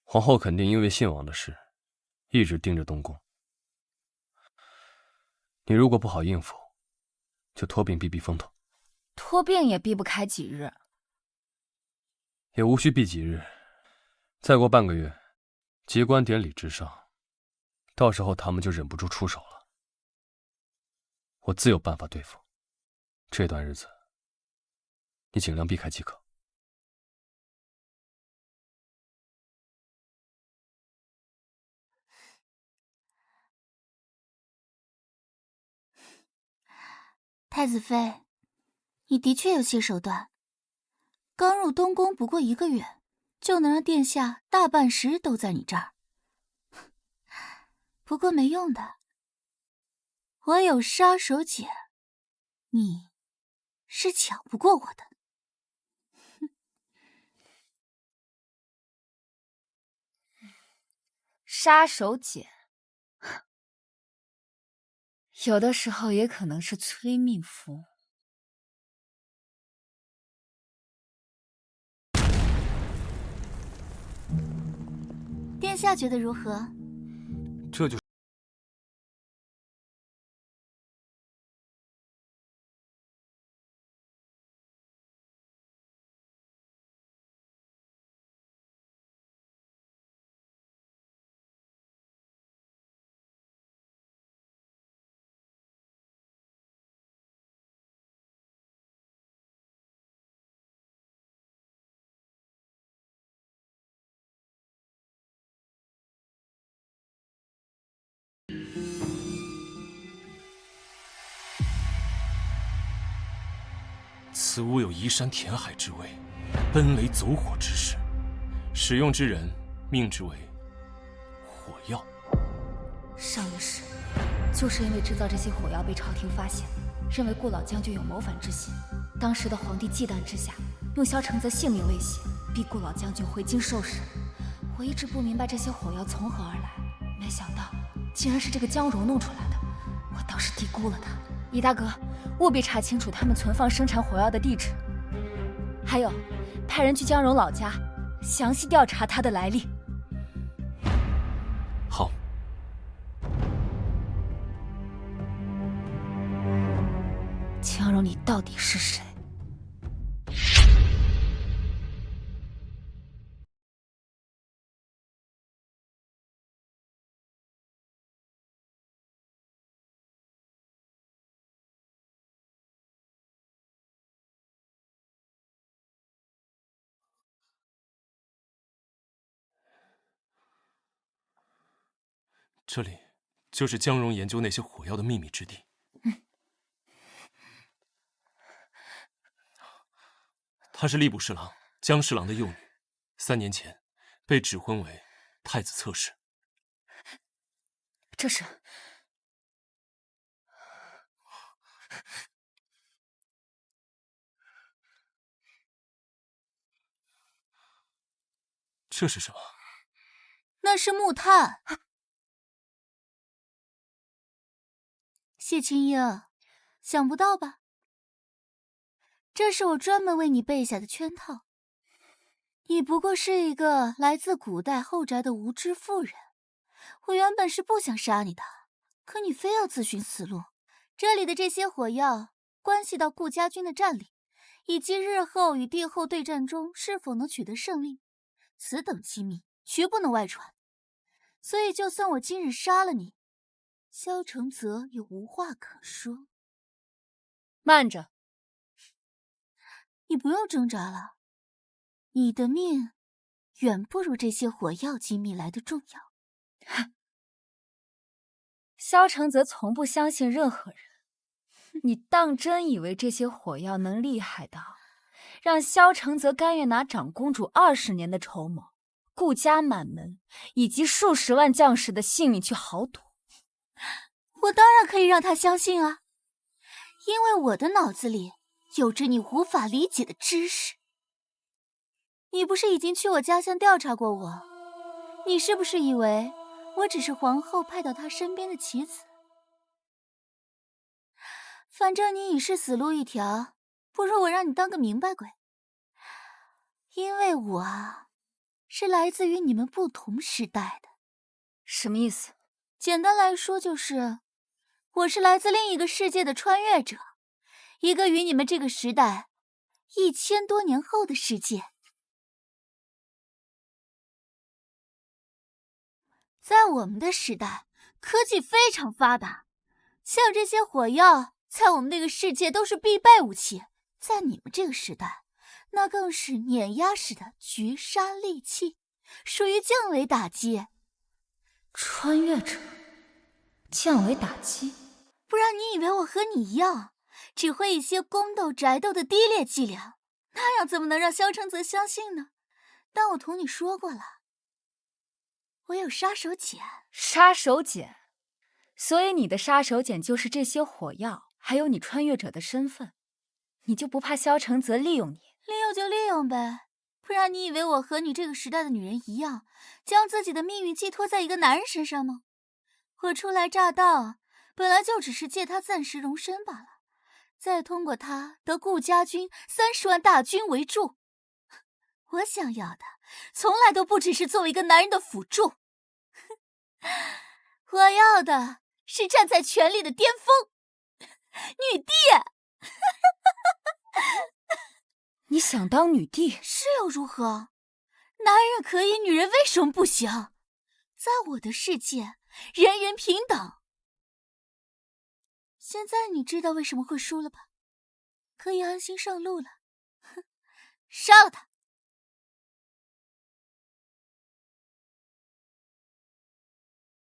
皇后肯定因为信王的事，一直盯着东宫。你如果不好应付，就托病避避风头。托病也避不开几日。也无需避几日，再过半个月，极冠典礼之上，到时候他们就忍不住出手了。我自有办法对付。这段日子，你尽量避开即可。太子妃，你的确有些手段。刚入东宫不过1个月，就能让殿下大半时都在你这儿。不过没用的，我有杀手锏，你是抢不过我的。杀手锏，有的时候也可能是催命符。殿下觉得如何？这就此物有移山填海之威，奔雷走火之势，使用之人命之为火药。上一世，就是因为制造这些火药被朝廷发现，认为顾老将军有谋反之心。当时的皇帝忌惮之下，用萧承泽性命威胁，逼顾老将军回京受审。我一直不明白这些火药从何而来，没想到竟然是这个江荣弄出来的。我倒是低估了他。尹大哥，务必查清楚他们存放生产火药的地址，还有派人去江荣老家，详细调查他的来历。好。江荣，你到底是谁？这里就是江荣研究那些火药的秘密之地。她是吏部侍郎江侍郎的幼女，3年前被指婚为太子侧室。这是这是什么？那是木炭。谢青英，想不到吧？这是我专门为你备下的圈套。你不过是一个来自古代后宅的无知妇人。我原本是不想杀你的，可你非要自寻死路。这里的这些火药关系到顾家军的战力，以及日后与帝后对战中是否能取得胜利，此等机密绝不能外传。所以就算我今日杀了你，萧承泽也无话可说。慢着，你不用挣扎了，你的命远不如这些火药机密来的重要。萧承泽从不相信任何人，你当真以为这些火药能厉害到让萧承泽甘愿拿长公主20年的筹谋、顾家满门以及数十万将士的性命去豪赌？我当然可以让他相信啊，因为我的脑子里有着你无法理解的知识。你不是已经去我家乡调查过我？你是不是以为我只是皇后派到他身边的棋子？反正你已是死路一条，不如我让你当个明白鬼。因为我是来自于你们不同时代的。什么意思？简单来说就是，我是来自另一个世界的穿越者，一个与你们这个时代1000多年后的世界。在我们的时代，科技非常发达，像这些火药在我们那个世界都是必备武器，在你们这个时代，那更是碾压式的绝杀利器，属于降维打击。穿越者，降维打击？不然你以为我和你一样，只会一些宫斗宅斗的低劣伎俩？那样怎么能让萧承泽相信呢？但我同你说过了，我有杀手锏。杀手锏？所以你的杀手锏就是这些火药，还有你穿越者的身份。你就不怕萧承泽利用你？利用就利用呗，不然你以为我和你这个时代的女人一样，将自己的命运寄托在一个男人身上吗？我初来乍到，本来就只是借他暂时容身罢了，再通过他得顾家军30万大军为助。我想要的从来都不只是作为一个男人的辅助，我要的是站在权力的巅峰，女帝。你想当女帝？是又如何？男人可以，女人为什么不行？在我的世界，人人平等。现在你知道为什么会输了吧？可以安心上路了。哼，杀了他！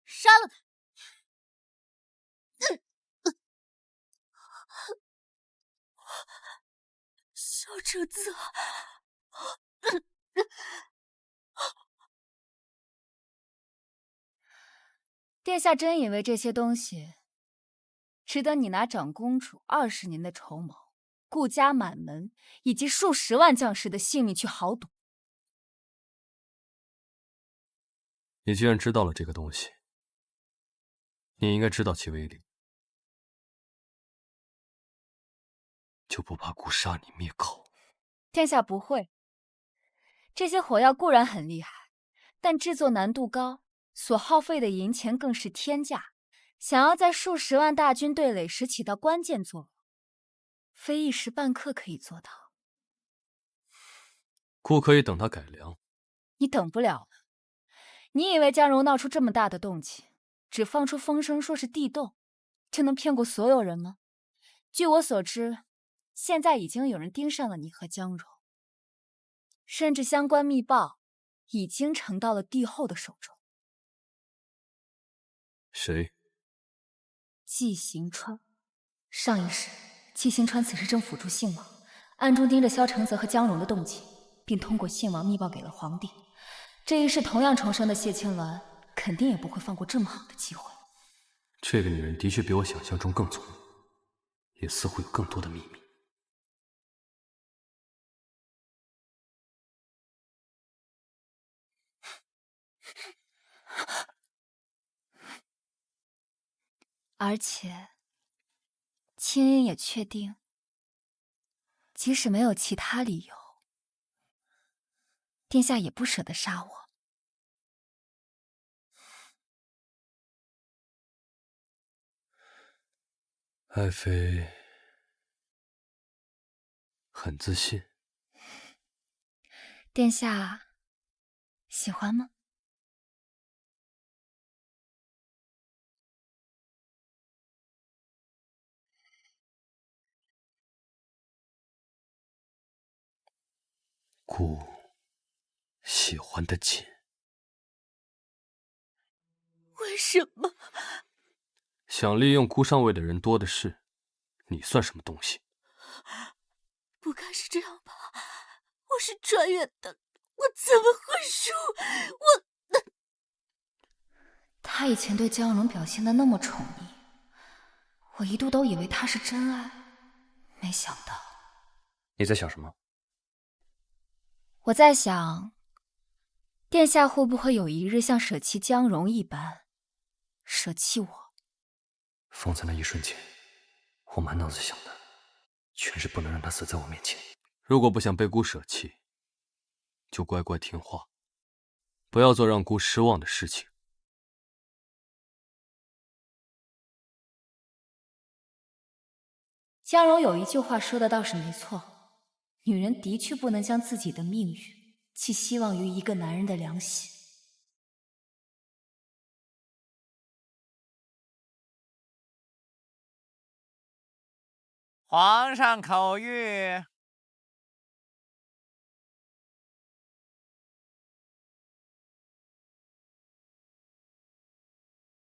杀了他！小橙子，殿下真以为这些东西值得你拿长公主20年的筹谋、顾家满门以及数十万将士的性命去豪赌？你既然知道了这个东西，你应该知道其威力，就不怕姑杀你灭口？殿下不会。这些火药固然很厉害，但制作难度高，所耗费的银钱更是天价。想要在数十万大军对垒时起到关键作用，非一时半刻可以做到。姑可以等他改良。你等不了了。你以为江荣闹出这么大的动静，只放出风声说是地洞，就能骗过所有人吗？据我所知，现在已经有人盯上了你和江荣，甚至相关密报已经呈到了帝后的手中。谁？纪行川。上一世，纪行川此时正辅助信王，暗中盯着萧承泽和江荣的动静，并通过信王密报给了皇帝。这一世同样重生的谢青鸾，肯定也不会放过这么好的机会。这个女人的确比我想象中更聪明，也似乎有更多的秘密。而且，青音也确定，即使没有其他理由，殿下也不舍得杀我。爱妃很自信，殿下喜欢吗？姑喜欢的紧。为什么？想利用姑上位的人多的是，你算什么东西？不该是这样吧？我是穿越的，我怎么会输？他以前对江荣表现的那么宠溺，我一度都以为他是真爱，没想到。你在想什么？我在想，殿下会不会有一日像舍弃江荣一般，舍弃我？放在那一瞬间，我满脑子想的全是不能让他死在我面前。如果不想被姑舍弃，就乖乖听话，不要做让姑失望的事情。江荣有一句话说的倒是没错，女人的确不能将自己的命运寄希望于一个男人的良心。皇上口谕。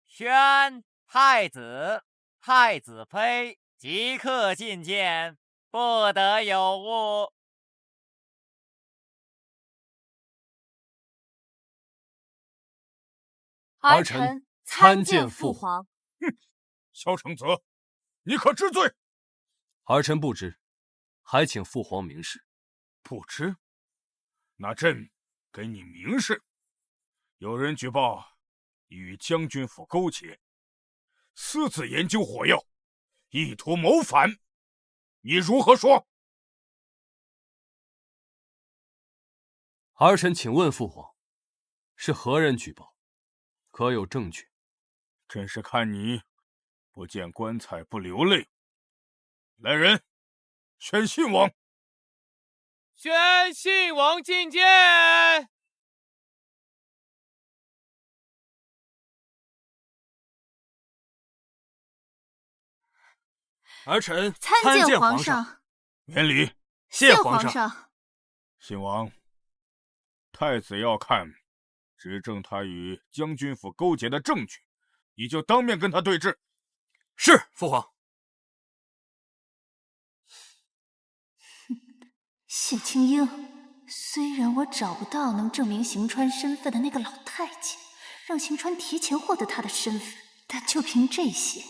宣太子、太子妃即刻觐见，不得有误。儿臣参见父皇。哼，萧承泽，你可知罪？儿臣不知，还请父皇明示。不知？那朕给你明示。有人举报你与将军府勾结，私自研究火药，意图谋反，你如何说？儿臣请问父皇，是何人举报？可有证据？朕是看你不见棺材不流泪。来人，宣信王。宣信王觐见。儿臣参见皇上。免礼。谢皇上。信王，太子要看指证他与将军府勾结的证据，你就当面跟他对质。是，父皇。谢青英，虽然我找不到能证明行川身份的那个老太监，让行川提前获得他的身份，但就凭这些，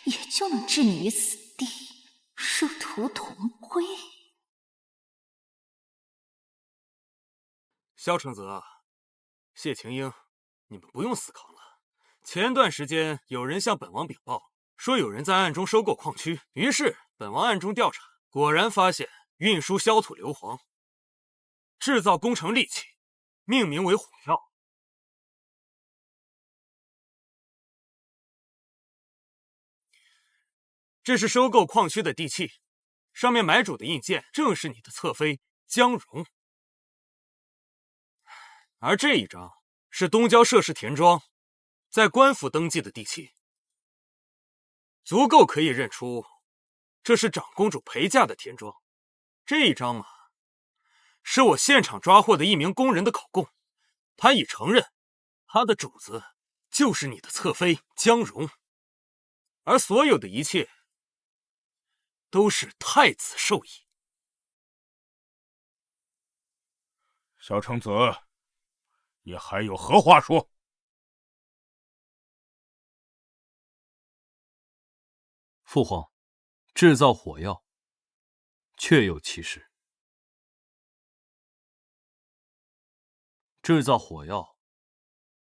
也就能置你于死地，殊途同归。萧承泽、谢晴英，你们不用思考了。前段时间有人向本王禀报，说有人在暗中收购矿区，于是本王暗中调查，果然发现运输硝土硫磺，制造工程利器，命名为火药。这是收购矿区的地契，上面买主的印鉴正是你的侧妃江蓉。而这一张是东郊摄氏田庄在官府登记的地契，足够可以认出这是长公主陪嫁的田庄。这一张嘛，是我现场抓获的一名工人的口供，他已承认他的主子就是你的侧妃江蓉，而所有的一切都是太子授意。萧承泽，你还有何话说？父皇，制造火药确有其事。制造火药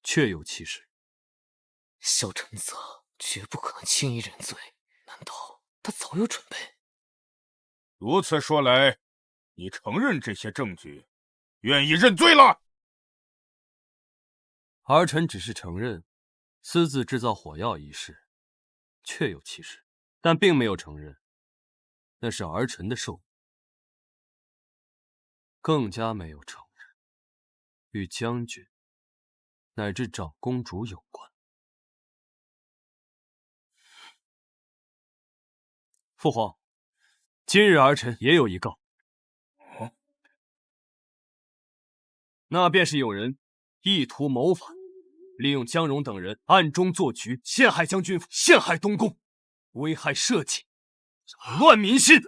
确有其事。萧承泽绝不可能轻易认罪，难道他早有准备？如此说来，你承认这些证据，愿意认罪了？儿臣只是承认私自制造火药一事确有其事，但并没有承认那是儿臣的授意，更加没有承认与将军乃至长公主有关。父皇，今日儿臣也有一告，那便是有人意图谋反，利用江蓉等人暗中做局，陷害将军府，陷害东宫，危害社稷，扰乱民心。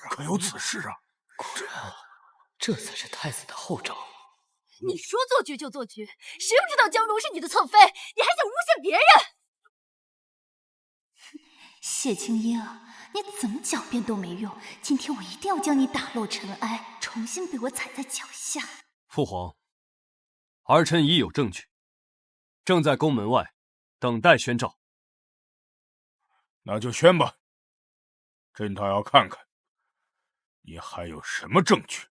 可有此事啊？果然，这才是太子的后招。你说做局就做局，谁不知道江蓉是你的侧妃？你还想诬陷别人？谢青英，你怎么狡辩都没用，今天我一定要将你打落尘埃，重新被我踩在脚下。父皇，儿臣已有证据，正在宫门外等待宣召。那就宣吧，朕倒要看看你还有什么证据。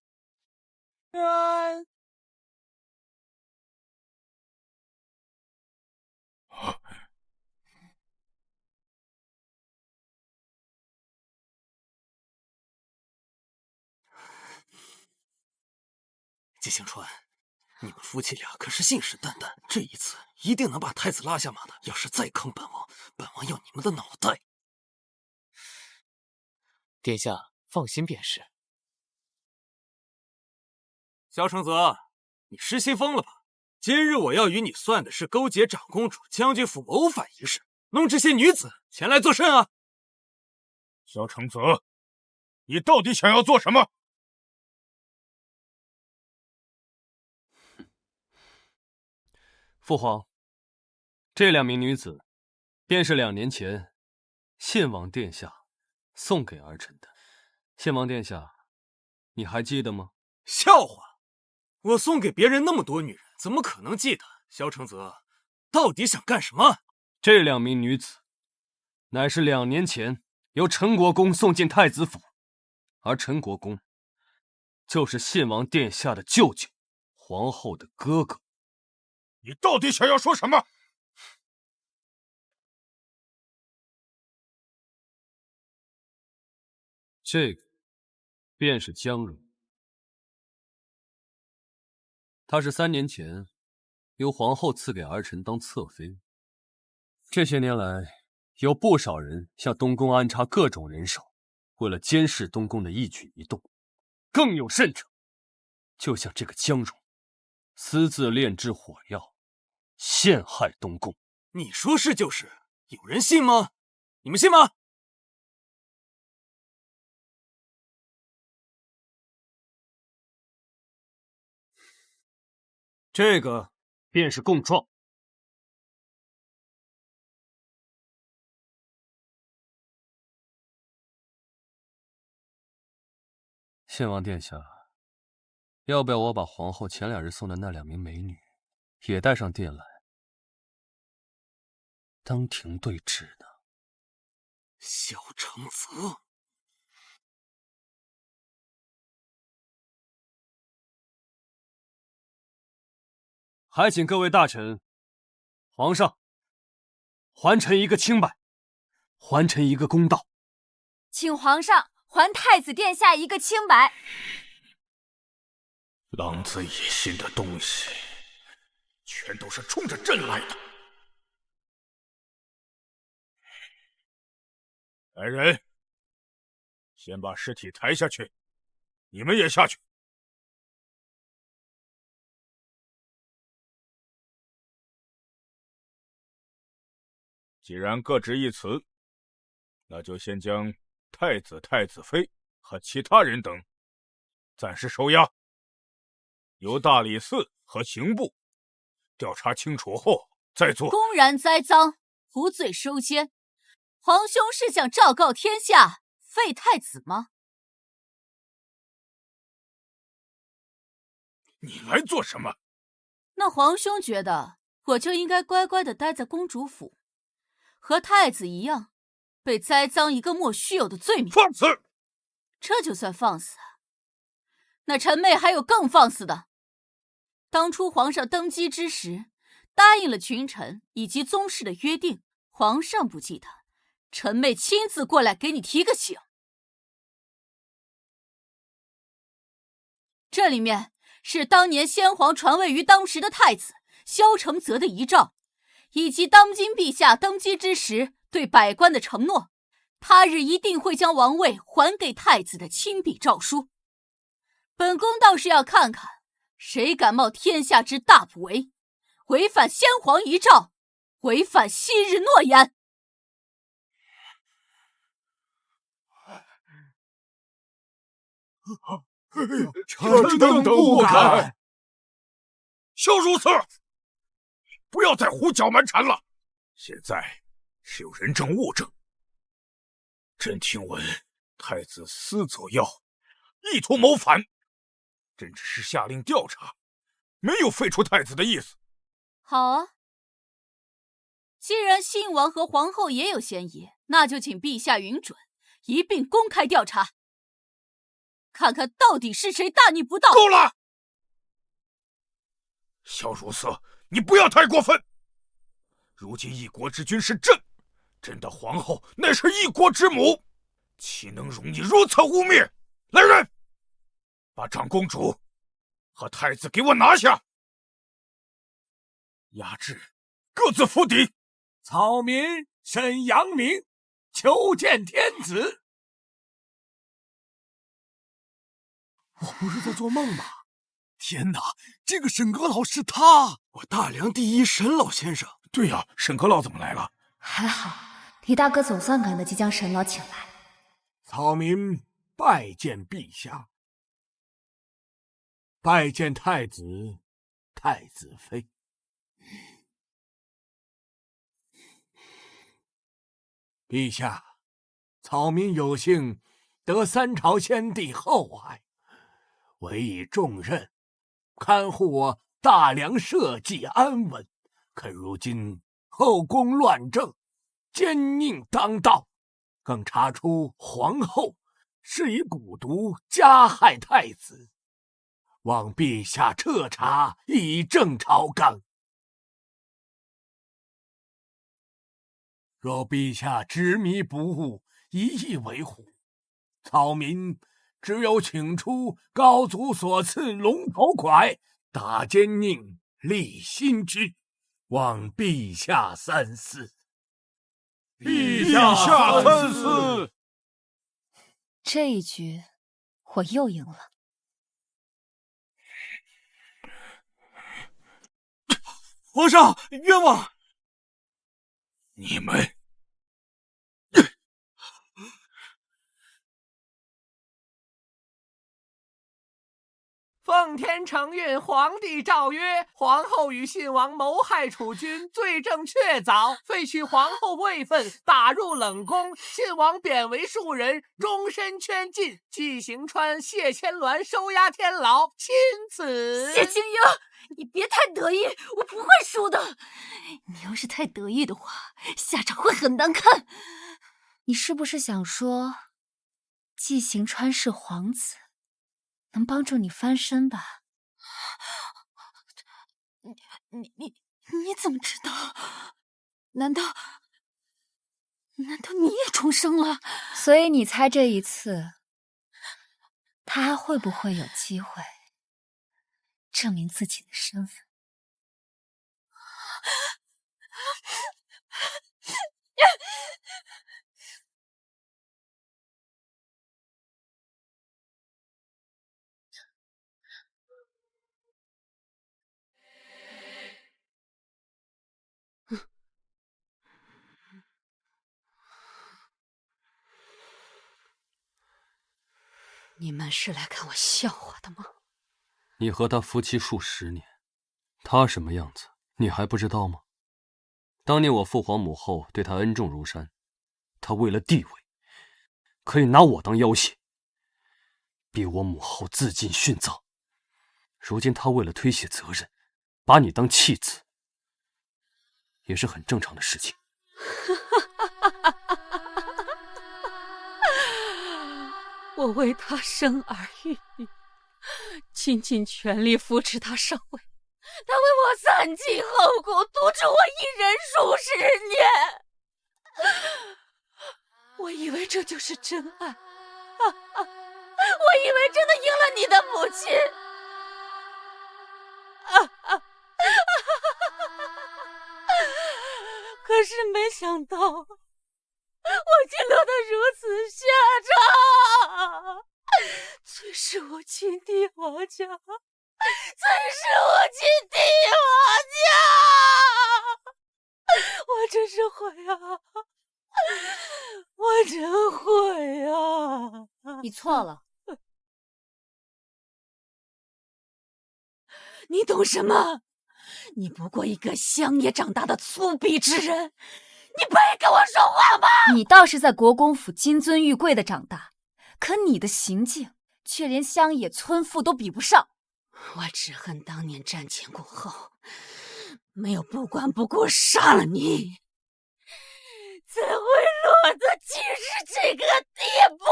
季行川，你们夫妻俩可是信誓旦旦，这一次一定能把太子拉下马的。要是再坑本王，本王要你们的脑袋！殿下放心便是。萧承泽，你失心疯了吧？今日我要与你算的是勾结长公主、将军府谋反一事，弄这些女子前来作甚啊？萧承泽，你到底想要做什么？父皇，这2名女子，便是2年前献王殿下送给儿臣的。献王殿下，你还记得吗？笑话！我送给别人那么多女人，怎么可能记得？萧承泽，到底想干什么？这2名女子，乃是2年前由陈国公送进太子府，而陈国公就是献王殿下的舅舅，皇后的哥哥。你到底想要说什么？这个便是江蓉，她是3年前由皇后赐给儿臣当侧妃。这些年来，有不少人向东宫安插各种人手，为了监视东宫的一举一动。更有甚者，就像这个江蓉，私自炼制火药，陷害东宫。你说是就是，有人信吗？你们信吗？这个便是供状。献王殿下，要不要我把皇后前2日送的那2名美女也带上殿来，当庭对质呢？萧承泽，还请各位大臣，皇上，还臣一个清白，还臣一个公道。请皇上还太子殿下一个清白。狼子野心的东西，全都是冲着朕来的。来人，先把尸体抬下去，你们也下去。既然各执一词，那就先将太子、太子妃和其他人等暂时收押，由大理寺和刑部调查清楚后再做。公然栽赃，无罪收监，皇兄是想昭告天下废太子吗？你来做什么？那皇兄觉得我就应该乖乖的待在公主府，和太子一样，被栽赃一个莫须有的罪名。放肆！这就算放肆？那臣妹还有更放肆的。当初皇上登基之时，答应了群臣以及宗室的约定，皇上不记得，臣妹亲自过来给你提个醒。这里面是当年先皇传位于当时的太子萧承泽的遗诏，以及当今陛下登基之时对百官的承诺，他日一定会将王位还给太子的亲笔诏书。本宫倒是要看看，谁敢冒天下之大不韪，违反先皇遗诏，违反昔日诺言。臣等不敢。萧如此，不要再胡搅蛮缠了。现在是有人证物证，朕听闻太子私则要，意图谋反。朕只是下令调查，没有废除太子的意思。好啊，既然信王和皇后也有嫌疑，那就请陛下允准，一并公开调查，看看到底是谁大逆不道。够了！萧如瑟，你不要太过分。如今一国之君是朕，朕的皇后乃是一国之母，岂能容你如此污蔑？来人，把长公主和太子给我拿下，押至各自府邸。草民沈阳明求见天子。我不是在做梦吧？天哪，这个沈阁老是他！我大梁第一沈老先生。对呀，沈阁老怎么来了？还好，李大哥总算赶得及将沈老请来。草民拜见陛下，拜见太子、太子妃。陛下，草民有幸得3朝先帝厚爱，委以重任，看护我大梁社稷安稳。可如今后宫乱政，奸佞当道，更查出皇后是以蛊毒加害太子，望陛下彻查，以正朝纲。若陛下执迷不悟，一意维护，草民只有请出高祖所赐龙头拐，打奸佞，立新君，望陛下三思。陛下三思。这一局我又赢了。皇上冤枉！你们奉天承运，皇帝诏曰：皇后与信王谋害储君，罪证确凿，废去皇后位分，打入冷宫。信王贬为庶人，终身圈禁。纪行川、谢千鸾收押天牢，钦此。谢清英，你别太得意，我不会输的。你要是太得意的话，下场会很难看。你是不是想说，纪行川是皇子，能帮助你翻身吧？你怎么知道？难道你也重生了？所以你猜这一次，他还会不会有机会证明自己的身份？你们是来看我笑话的吗？你和他夫妻数十年，他什么样子，你还不知道吗？当年我父皇母后对他恩重如山，他为了地位，可以拿我当要挟，逼我母后自尽殉葬。如今他为了推卸责任，把你当弃子，也是很正常的事情。我为他生儿育女，倾尽全力扶持他上位，他为我三尽后苦，独持我一人数十年。我以为这就是真爱，我以为真的赢了你的母亲。可是没想到，我竟落得如此下场。最是我亲弟王家，最是我亲弟王家，我真是悔啊！我真悔啊！你错了。你懂什么？你不过一个乡野长大的粗鄙之人，你配跟我说话吗？你倒是在国公府金尊玉贵的长大，可你的行径却连乡野村妇都比不上。我只恨当年战前过后，没有不管不顾杀了你，才会落得今日这个地步。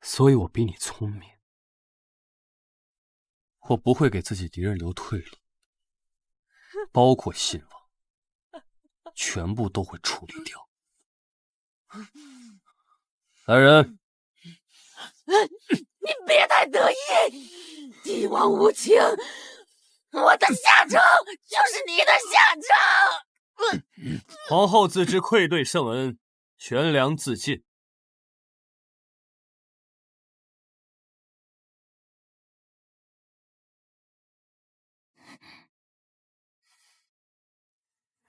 所以我比你聪明，我不会给自己敌人留退路，包括信王，全部都会处理掉。来人！你别太得意，帝王无情，我的下场就是你的下场。皇后自知愧对圣恩，悬梁自尽。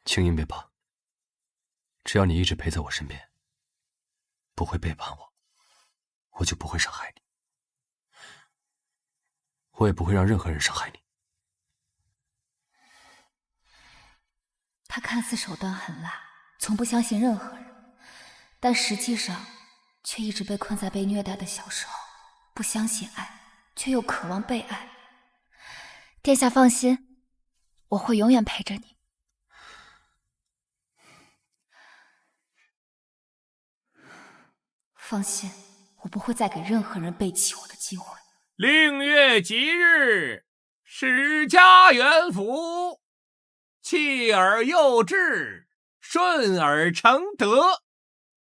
青音别怕，只要你一直陪在我身边，不会背叛我，我就不会伤害你，我也不会让任何人伤害你。他看似手段狠辣，从不相信任何人，但实际上却一直被困在被虐待的小时候，不相信爱，却又渴望被爱。殿下放心，我会永远陪着你。放心，我不会再给任何人背弃我的机会。令月吉日，史家元福，弃而幼稚，顺而成德，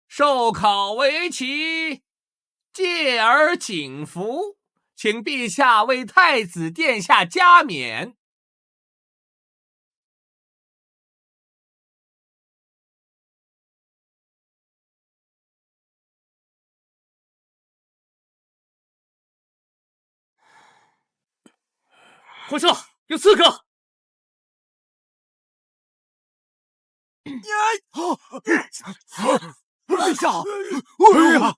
授考为棋，戒而景服，请陛下为太子殿下加冕。皇上，有刺客！上！哎呀，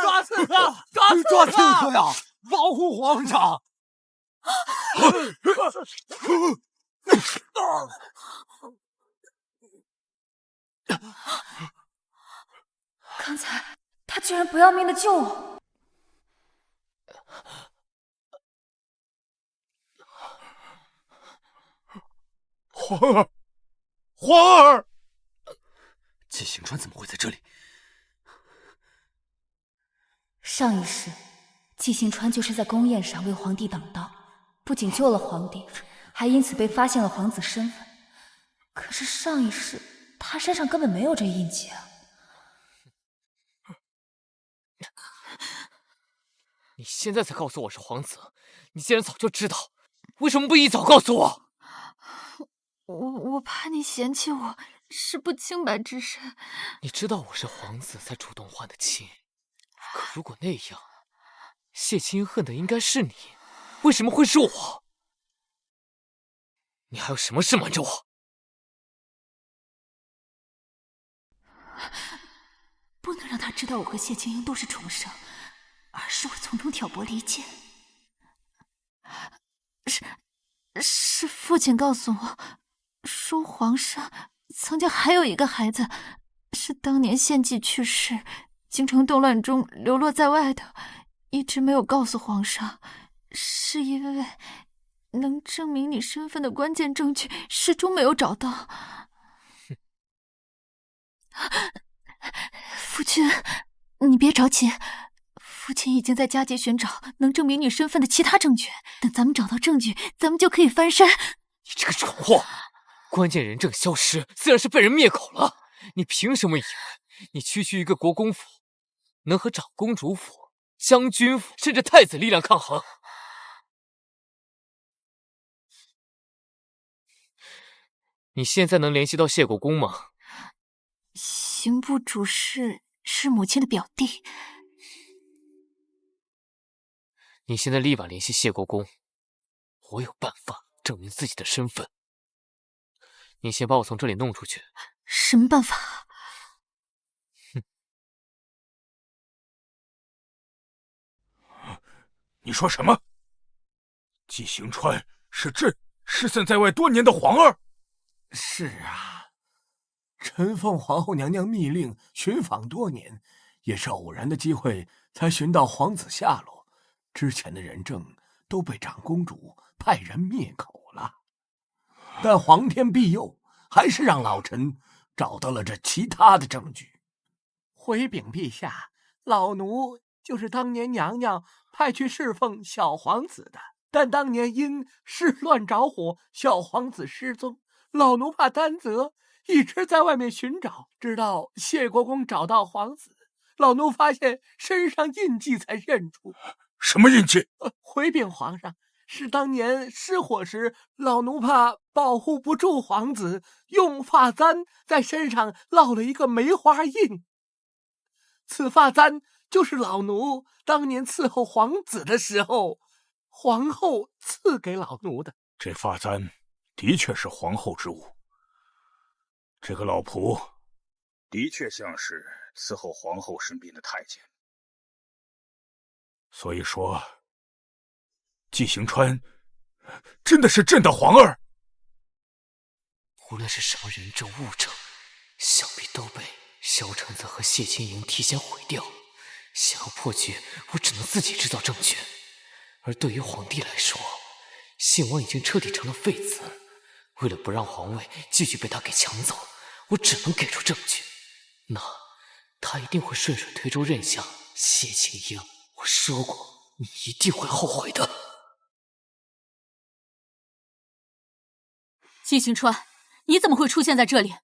抓刺客！抓刺客呀！保护皇上！刚才他居然不要命的救我！皇儿，皇儿！纪行川怎么会在这里？上一世，纪行川就是在宫宴上为皇帝挡道，不仅救了皇帝，还因此被发现了皇子身份。可是上一世，他身上根本没有这印记啊！你现在才告诉我是皇子，你既然早就知道，为什么不一早告诉我？我怕你嫌弃我是不清白之身。你知道我是皇子才主动换的亲，可如果那样，谢清恨的应该是你，为什么会是我？你还有什么事瞒着我？不能让他知道我和谢清英都是重生，而是会从中挑拨离间。是父亲告诉我，说皇上曾经还有一个孩子，是当年献祭去世，京城动乱中流落在外的，一直没有告诉皇上，是因为能证明你身份的关键证据始终没有找到。父亲，你别着急，父亲已经在加急寻找能证明你身份的其他证据，等咱们找到证据，咱们就可以翻身。你这个蠢货，关键人证消失，自然是被人灭口了。你凭什么以为你区区一个国公府，能和长公主府、将军府甚至太子力量抗衡？你现在能联系到谢国公吗？刑部主事是母亲的表弟。你现在立马联系谢国公，我有办法证明自己的身份。你先把我从这里弄出去。什么办法？你说什么？纪行川是朕失散在外多年的皇儿？是啊，臣奉皇后娘娘密令寻访多年，也是偶然的机会才寻到皇子下落。之前的人证都被长公主派人灭口了，但皇天庇佑，还是让老臣找到了这其他的证据。回禀陛下，老奴就是当年娘娘派去侍奉小皇子的，但当年因事乱着火，小皇子失踪，老奴怕担责，一直在外面寻找，直到谢国公找到皇子，老奴发现身上印记才认出。什么印记？回禀皇上，是当年失火时，老奴怕保护不住皇子，用发簪在身上烙了一个梅花印。此发簪就是老奴当年伺候皇子的时候，皇后赐给老奴的。这发簪的确是皇后之物。这个老仆的确像是伺候皇后身边的太监。所以说，纪行川真的是朕的皇儿。无论是什么人证物证，想必都被萧承泽和谢清莹提前毁掉。想要破局，我只能自己制造证据。而对于皇帝来说，信王已经彻底成了废子。为了不让皇位继续被他给抢走，我只能给出证据。那他一定会顺水推舟认下谢清英。我说过，你一定会后悔的。纪行川，你怎么会出现在这里？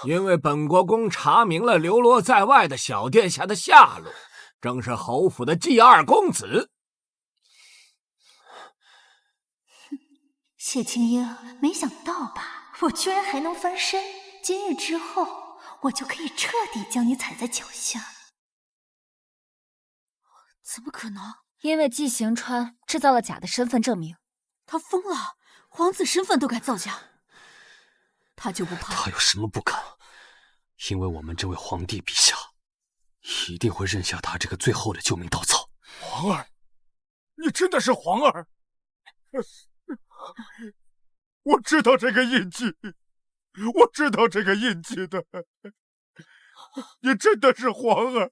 因为本国公查明了流落在外的小殿下的下落，正是侯府的继二公子。谢清英，没想到吧，我居然还能翻身。今日之后，我就可以彻底将你踩在脚下。怎么可能？因为纪行川制造了假的身份证明。他疯了，皇子身份都敢造假，他就不怕？他有什么不敢？因为我们这位皇帝陛下一定会认下他这个最后的救命稻草。皇儿，你真的是皇儿？我知道这个印记，我知道这个印记的。你真的是皇儿？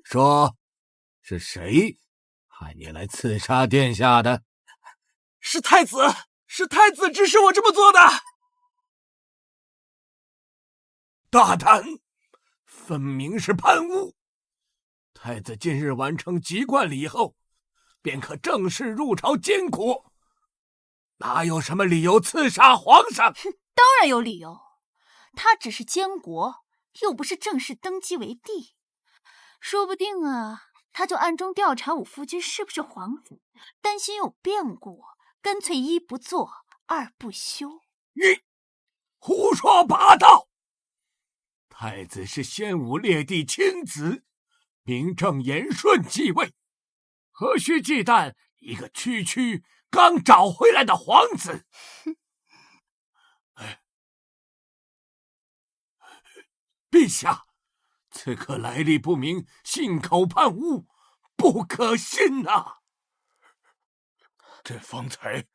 说，是谁派你来刺杀殿下的？是太子，是太子指使我这么做的。大胆，分明是叛污！太子今日完成籍贯礼后，便可正式入朝监国，哪有什么理由刺杀皇上？当然有理由，他只是监国，又不是正式登基为帝。说不定啊，他就暗中调查我夫君是不是皇子，担心有变故，干脆一不做二不休。你胡说八道！太子是先武烈帝亲子，名正言顺继位，何须忌惮一个区区刚找回来的皇子？陛下，此刻来历不明，信口叛污，不可信呐！朕方才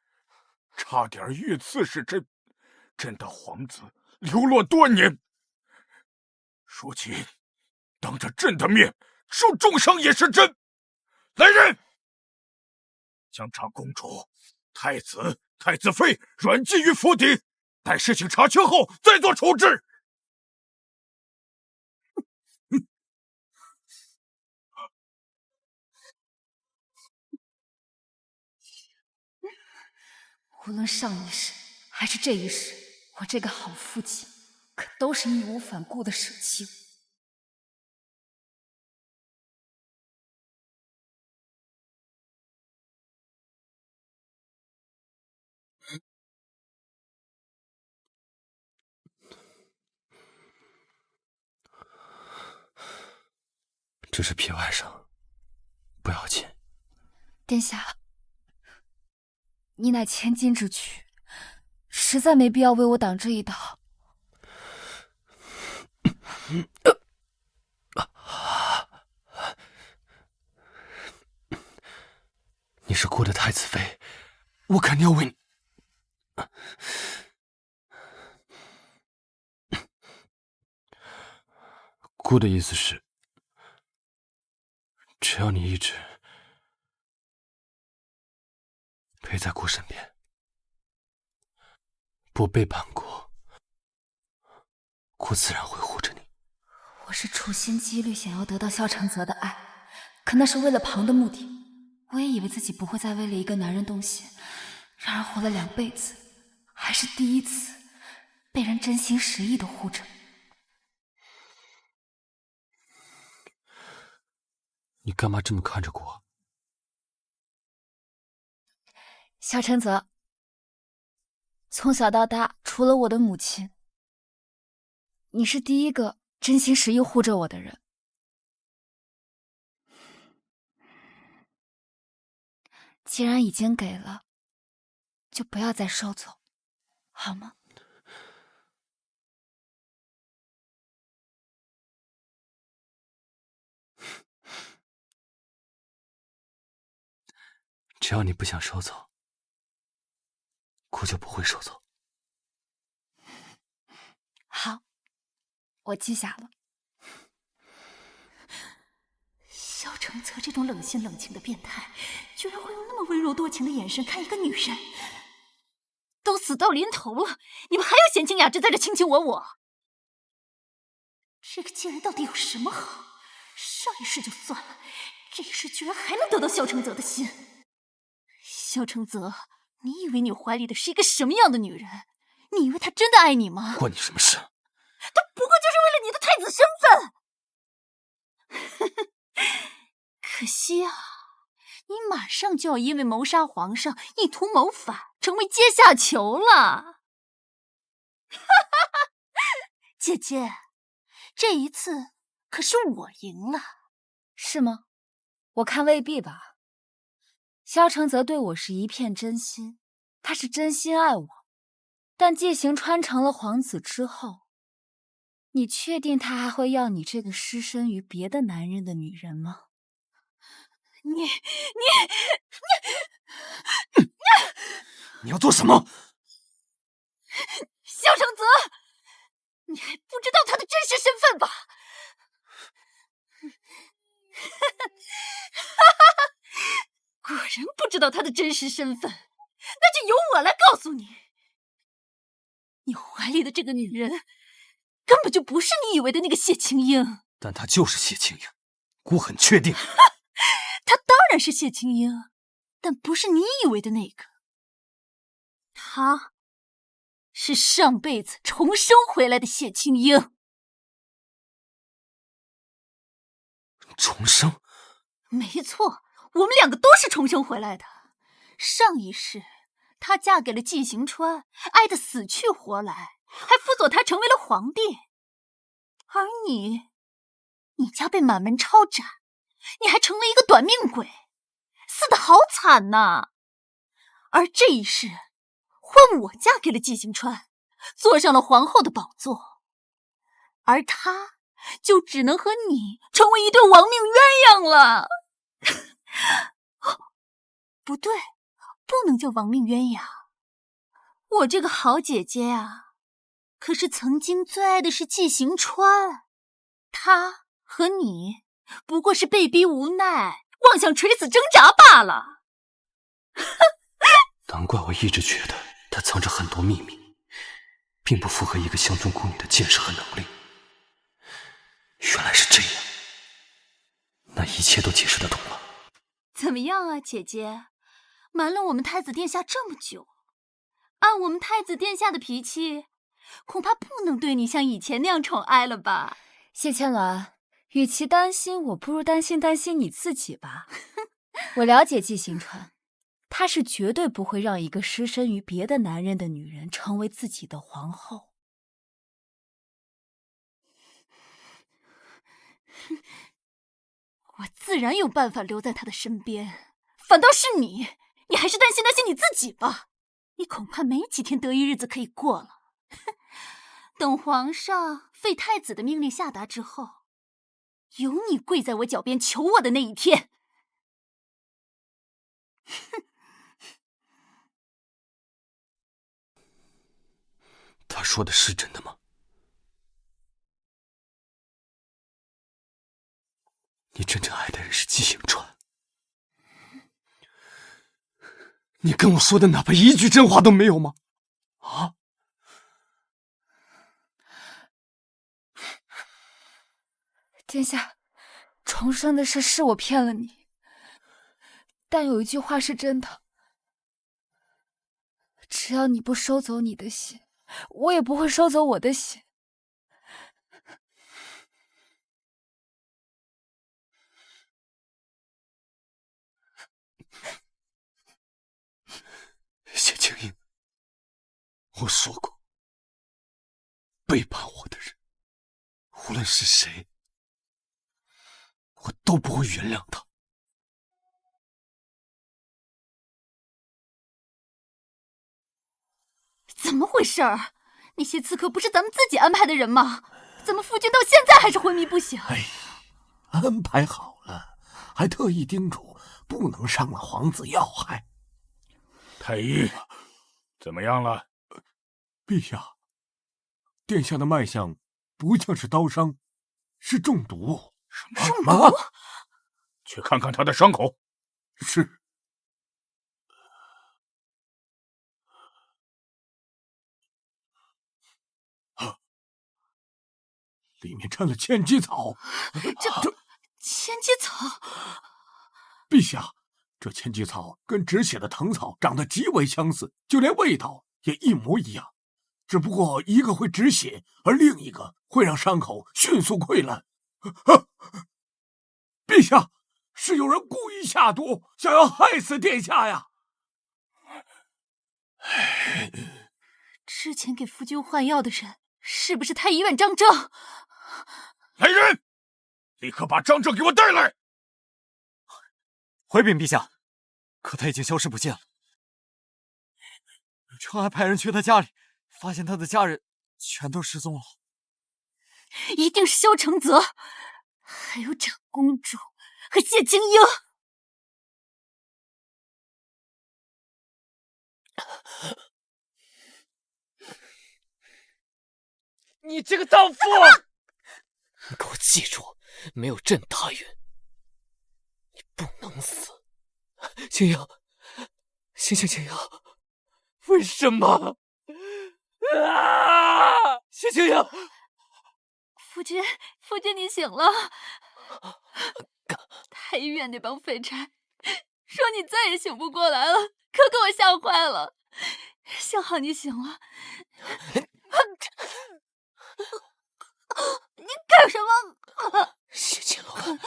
差点遇刺是朕的皇子流落多年，如今当着朕的面受重伤也是朕。来人，将长公主、太子、太子妃软禁于府邸，待事情查清后再做处置。无论上一世还是这一世，我这个好父亲可都是义无反顾的舍弃我。这是皮外伤，不要紧。殿下，你乃千金之躯，实在没必要为我挡这一刀。你是孤的太子妃，我肯定要为你。孤的意思是，只要你一直陪在孤身边，不背叛孤，孤自然会护着你。我是处心积虑想要得到萧承泽的爱，可那是为了庞的目的。我也以为自己不会再为了一个男人动心，然而活了2辈子，还是第一次被人真心实意的护着。你干嘛这么看着孤？萧承泽，从小到大，除了我的母亲，你是第一个真心实意护着我的人。既然已经给了，就不要再收走，好吗？只要你不想收走，孤就不会收走。好，我记下了。萧承泽这种冷心冷情的变态，居然会用那么温柔多情的眼神看一个女人。都死到临头了，你们还要闲情雅致在这卿卿我我？这个贱人到底有什么好？上一世就算了，这一世居然还能得到萧承泽的心。萧承泽，你以为你怀里的是一个什么样的女人？你以为她真的爱你吗？关你什么事？她不过就是为了你的太子身份。可惜啊，你马上就要因为谋杀皇上，意图谋反，成为阶下囚了。姐姐，这一次可是我赢了，是吗？我看未必吧。萧承泽对我是一片真心，他是真心爱我，但纪行川成了皇子之后，你确定他还会要你这个失身于别的男人的女人吗？你要做什么？萧承泽，你还不知道他的真实身份吧？果然不知道他的真实身份，那就由我来告诉你。你怀里的这个女人，根本就不是你以为的那个谢青英。但她就是谢青英，姑很确定。她当然是谢青英，但不是你以为的那个。她是上辈子重生回来的谢青英。重生？没错，我们两个都是重生回来的。上一世，她嫁给了纪行川，爱得死去活来，还辅佐他成为了皇帝。而你家被满门抄斩，你还成了一个短命鬼，死得好惨呐！而这一世，换我嫁给了纪行川，坐上了皇后的宝座，而他就只能和你成为一对亡命鸳鸯了。不对，不能叫亡命鸳鸯。我这个好姐姐啊，可是曾经最爱的是纪行川，他和你不过是被逼无奈，妄想垂死挣扎罢了。难怪我一直觉得他藏着很多秘密，并不符合一个乡村姑娘的见识和能力。原来是这样，那一切都解释得通了。怎么样啊，姐姐？瞒了我们太子殿下这么久，按我们太子殿下的脾气，恐怕不能对你像以前那样宠爱了吧？谢千鸾，与其担心我，不如担心你自己吧。我了解纪行川，他是绝对不会让一个失身于别的男人的女人成为自己的皇后。我自然有办法留在他的身边，反倒是你还是担心你自己吧。你恐怕没几天得意日子可以过了。等皇上废太子的命令下达之后，有你跪在我脚边求我的那一天。他说的是真的吗？你真正爱的人是纪行川？你跟我说的哪怕一句真话都没有吗？啊？殿下，重生的事是我骗了你，但有一句话是真的，只要你不收走你的血，我也不会收走我的血。谢青英，我说过，背叛我的人，无论是谁，我都不会原谅他。怎么回事儿？那些刺客不是咱们自己安排的人吗？怎么夫君到现在还是昏迷不醒？哎呀，安排好了，还特意叮嘱不能伤了皇子要害。太医，怎么样了？陛下，殿下的脉象不像是刀伤，是中毒。什么？去看看他的伤口。是。里面掺了千机草。这千机草？陛下，这千机草跟止血的藤草长得极为相似，就连味道也一模一样，只不过一个会止血，而另一个会让伤口迅速溃烂。陛下，是有人故意下毒，想要害死殿下呀！之前给夫君换药的人是不是太医院张正？来人，立刻把张正给我带来！回禀陛下，可他已经消失不见了。全还派人去他家里，发现他的家人全都失踪了。一定是萧承泽，还有长公主和谢青英。你这个荡妇！你给我记住，没有朕答应，你不能死。青英，醒醒，青英！为什么？啊！谢青英，夫君，你醒了。太医院那帮废柴说你再也醒不过来了，可给我吓坏了。幸好你醒了。你干什么？谢青鸾，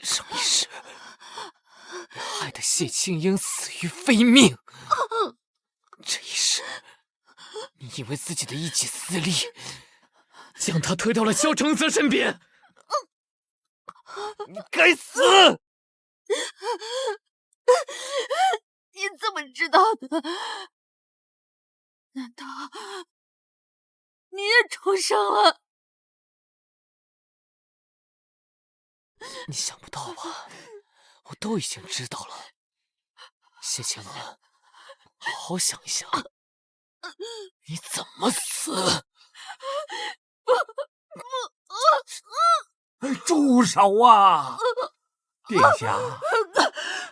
上一世你害得谢青英死于非命，这一世你因为自己的一己私利，将他推到了萧承泽身边。你该死！你怎么知道的？难道你也重生了？你想不到吧？我都已经知道了。谢青鸾，好好想一想，你怎么死？住手啊！殿下，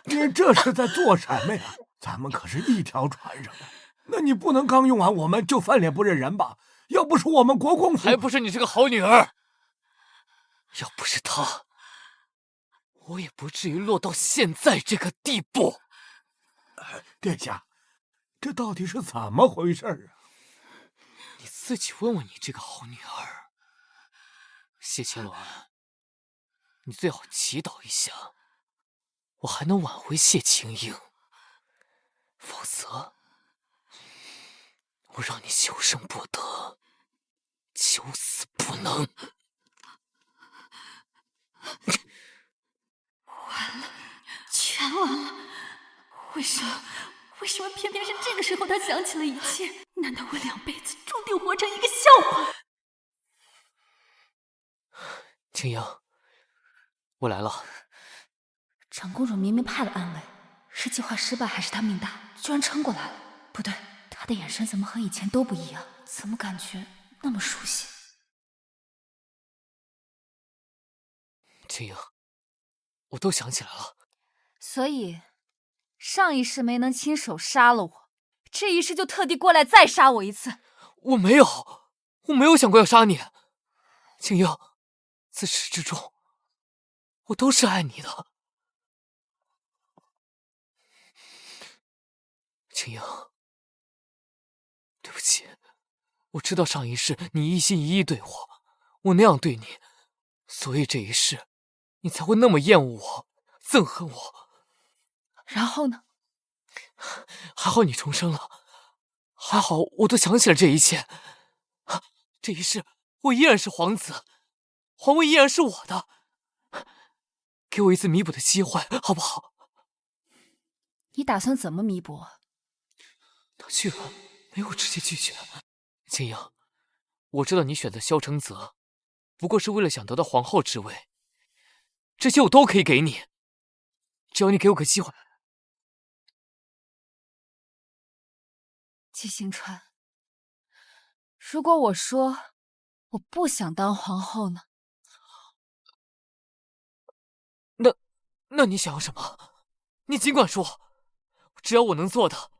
你这是在做什么呀？咱们可是一条船上的，那你不能刚用完我们就翻脸不认人吧？要不是我们国公府，还不是你这个好女儿。要不是她，我也不至于落到现在这个地步。殿下，这到底是怎么回事啊？你自己问问你这个好女儿。谢青鸾，你最好祈祷一下，我还能挽回谢青英，否则我让你求生不得，求死不能。完了，全完了！为什么偏偏是这个时候他想起了一切？难道我2辈子注定活成一个笑话？青英，我来了。长公主明明派了暗卫，是计划失败还是她命大，居然撑过来了？不对，她的眼神怎么和以前都不一样？怎么感觉那么熟悉？青英，我都想起来了。所以，上一世没能亲手杀了我，这一世就特地过来再杀我一次。我没有想过要杀你，青英，自始至终，我都是爱你的。青英，对不起，我知道上一世你一心一意对我那样对你，所以这一世你才会那么厌恶我，憎恨我。然后呢？还好你重生了，还好我都想起了这一切。这一世我依然是皇子，皇位依然是我的，给我一次弥补的机会，好不好？你打算怎么弥补？他居然没有直接拒绝。青英，我知道你选择萧承泽，不过是为了想得到皇后之位，这些我都可以给你，只要你给我个机会。季星川，如果我说我不想当皇后呢？那你想要什么？你尽管说，只要我能做的，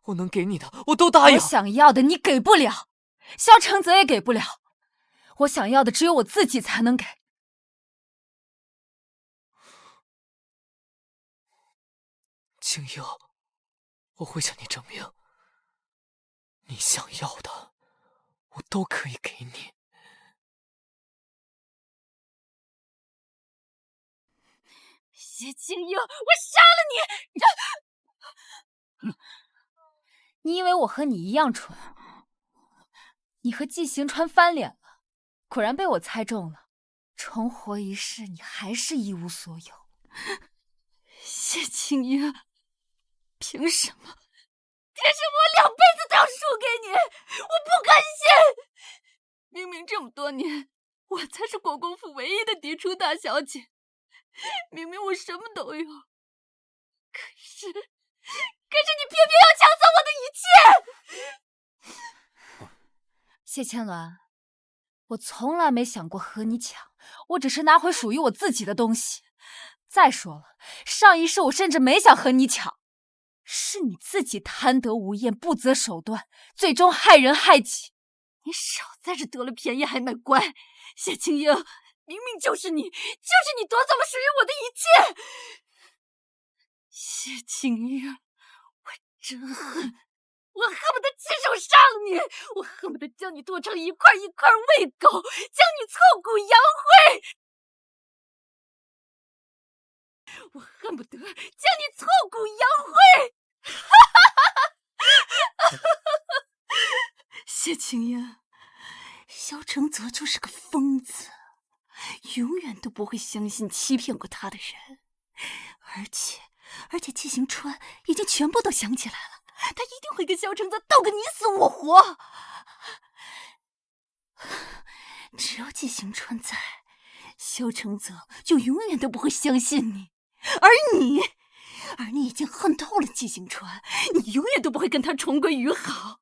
我能给你的，我都答应。我想要的你给不了，萧承泽也给不了，我想要的只有我自己才能给。青英，我会向你证明，你想要的，我都可以给你。谢青英，我杀了你！你以为我和你一样蠢？你和季行川翻脸了，果然被我猜中了。重活一世，你还是一无所有。谢青英，凭什么我2辈子都要输给你，我不甘心！明明这么多年，我才是国公府唯一的嫡出大小姐，明明我什么都有，可是你偏偏要抢走我的一切！谢千鸾，我从来没想过和你抢，我只是拿回属于我自己的东西。再说了，上一世我甚至没想和你抢，是你自己贪得无厌、不择手段，最终害人害己。你少在这得了便宜还卖乖！谢青英，明明就是你夺走了属于我的一切！谢青英，我真恨！我恨不得亲手杀了你，我恨不得将你剁成一块一块喂狗，将你挫骨扬灰。我恨不得将你挫骨扬灰！谢青英，萧承泽就是个疯子，永远都不会相信欺骗过他的人。而且季行川已经全部都想起来了，他一定会跟萧承泽斗个你死我活。只要季行川在，萧承泽就永远都不会相信你。而你已经恨透了季行川，你永远都不会跟他重归于好。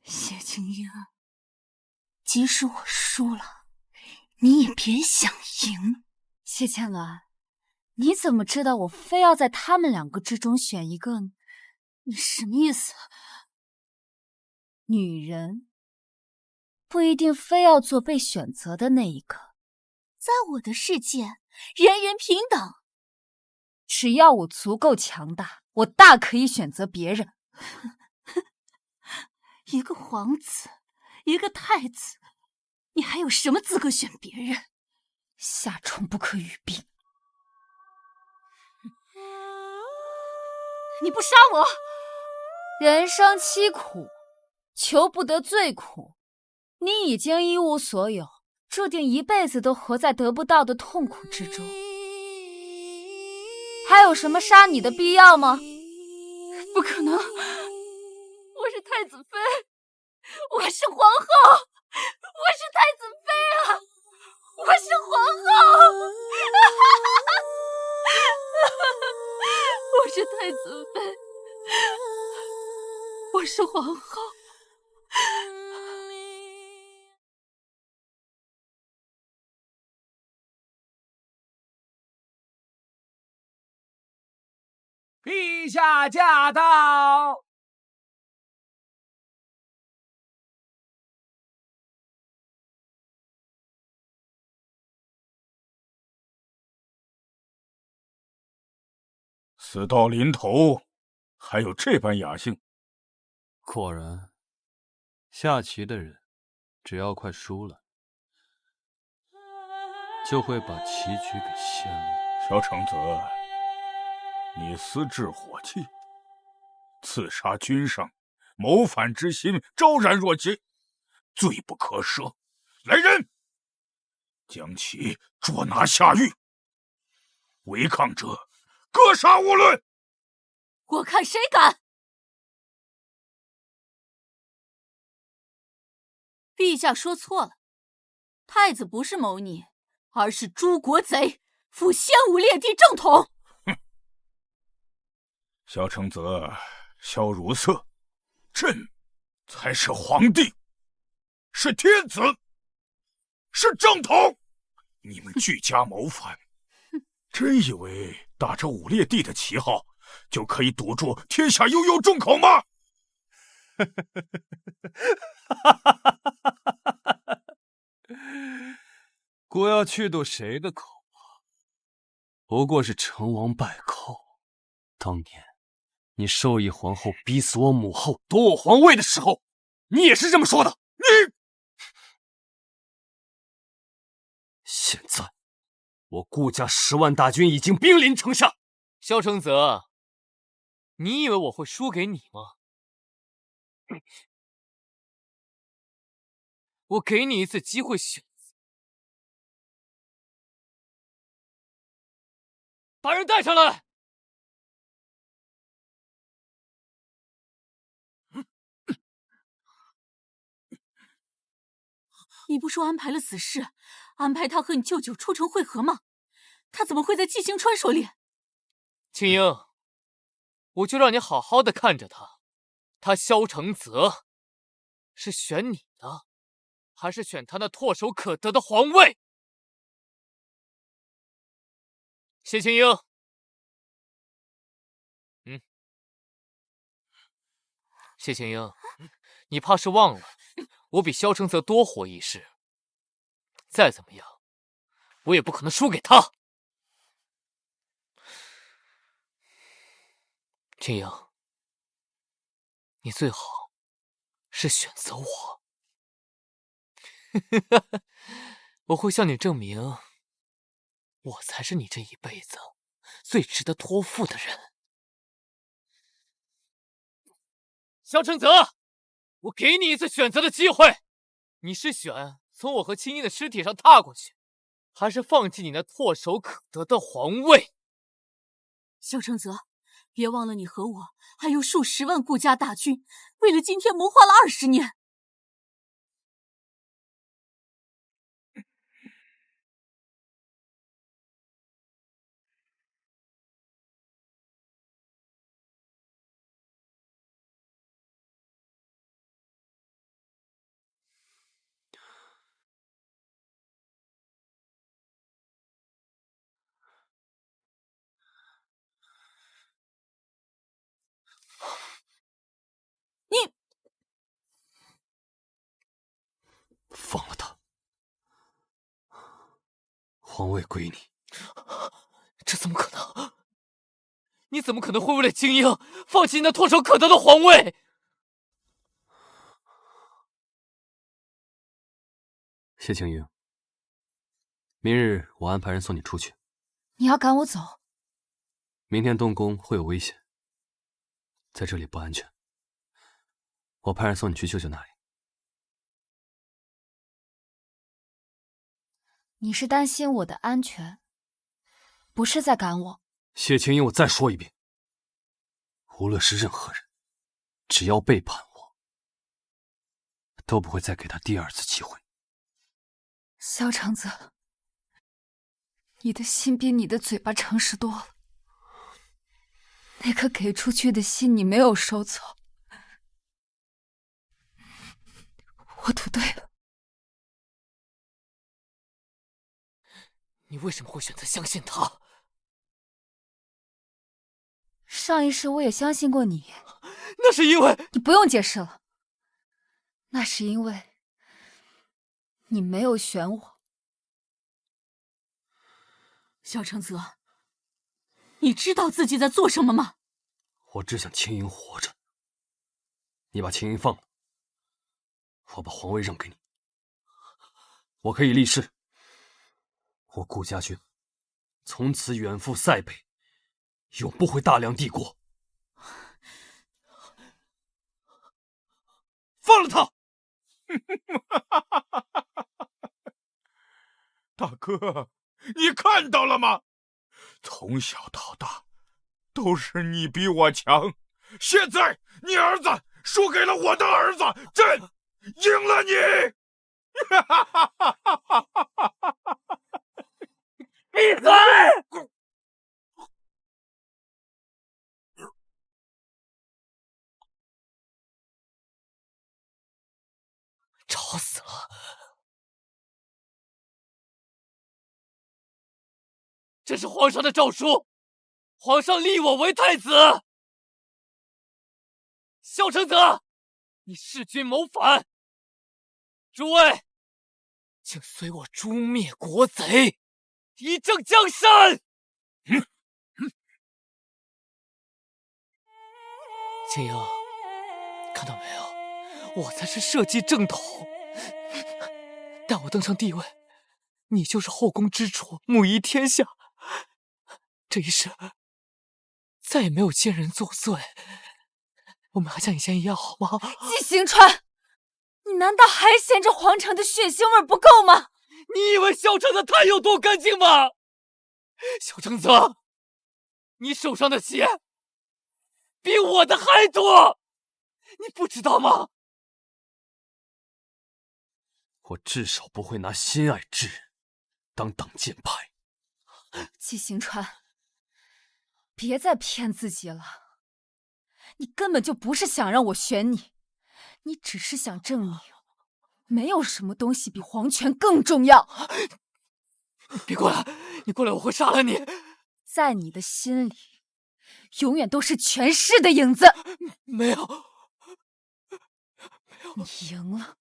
谢青英，即使我输了，你也别想赢。谢千鸾，你怎么知道我非要在他们两个之中选一个呢？你什么意思？女人不一定非要做被选择的那一个。在我的世界，人人平等。只要我足够强大，我大可以选择别人。一个皇子，一个太子，你还有什么资格选别人？夏虫不可语冰。你不杀我，人生凄苦，求不得最苦。你已经一无所有，注定一辈子都活在得不到的痛苦之中。还有什么杀你的必要吗？不可能，我是太子妃，我是皇后，我是太子妃啊，我是皇后，我是太子妃，我是皇后。陛下驾到！死到临头，还有这般雅兴。果然，下棋的人，只要快输了，就会把棋局给掀了。萧承泽，你私置火器，刺杀君上，谋反之心昭然若揭，罪不可赦。来人，将其捉拿下狱，违抗者格杀勿论。我看谁敢！陛下说错了，太子不是谋逆，而是诛国贼，复先武列帝正统。萧承泽、萧如瑟，朕才是皇帝，是天子，是正统。你们俱家谋反，真以为打着武烈帝的旗号就可以堵住天下悠悠众口吗？国要去堵谁的口啊？不过是成王败寇。当年你授意皇后逼死我母后，夺我皇位的时候，你也是这么说的。你现在，我顾家10万大军已经兵临城下。萧承泽，你以为我会输给你吗？我给你一次机会选择，把人带上来。你不说安排了此事，安排他和你舅舅出城会合吗？他怎么会在季行川手里？青樱，我就让你好好的看着他，他萧承泽是选你的，还是选他那唾手可得的皇位？谢青樱，谢青樱，你怕是忘了，我比萧承泽多活一世，再怎么样，我也不可能输给他。青樱，你最好是选择我，我会向你证明，我才是你这一辈子最值得托付的人。萧承泽，我给你一次选择的机会，你是选从我和青衣的尸体上踏过去，还是放弃你那唾手可得的皇位？萧承泽，别忘了你和我还有数十万顾家大军，为了今天谋划了20年。你放了他，皇位归你。这怎么可能？你怎么可能会为了精英放弃那唾手可得的皇位？谢青樱，明日我安排人送你出去。你要赶我走？明天东宫会有危险，在这里不安全，我派人送你去舅舅那里。你是担心我的安全，不是在赶我。谢青樱，我再说一遍，无论是任何人，只要背叛我，都不会再给他第二次机会。萧承泽，你的心比你的嘴巴诚实多了。那颗给出去的心你没有收走，我赌对了。你为什么会选择相信他？上一世我也相信过你，那是因为……你不用解释了。那是因为你没有选我。萧承泽，你知道自己在做什么吗？我只想青樱活着。你把青樱放了，我把皇位让给你。我可以立誓，我顾家军从此远赴塞北，永不回大梁帝国。放了他！大哥，你看到了吗？从小到大，都是你比我强。现在你儿子输给了我的儿子，朕赢了你！闭嘴！吵死了！这是皇上的诏书，皇上立我为太子。萧承泽，你弑君谋反，诸位，请随我诛灭国贼，以正江山。青樱，看到没有？我才是社稷正统。待我登上帝位，你就是后宫之主，母仪天下。这一世再也没有奸人作祟，我们还像以前一样好吗？季行川，你难道还嫌这皇城的血腥味不够吗？你以为萧承泽他有多干净吗？萧承泽，你手上的血比我的还多，你不知道吗？我至少不会拿心爱之人当挡箭牌。季行川，别再骗自己了，你根本就不是想让我选你，你只是想证明，没有什么东西比皇权更重要。别过来，你过来我会杀了你。在你的心里，永远都是权势的影子。没有，你赢了。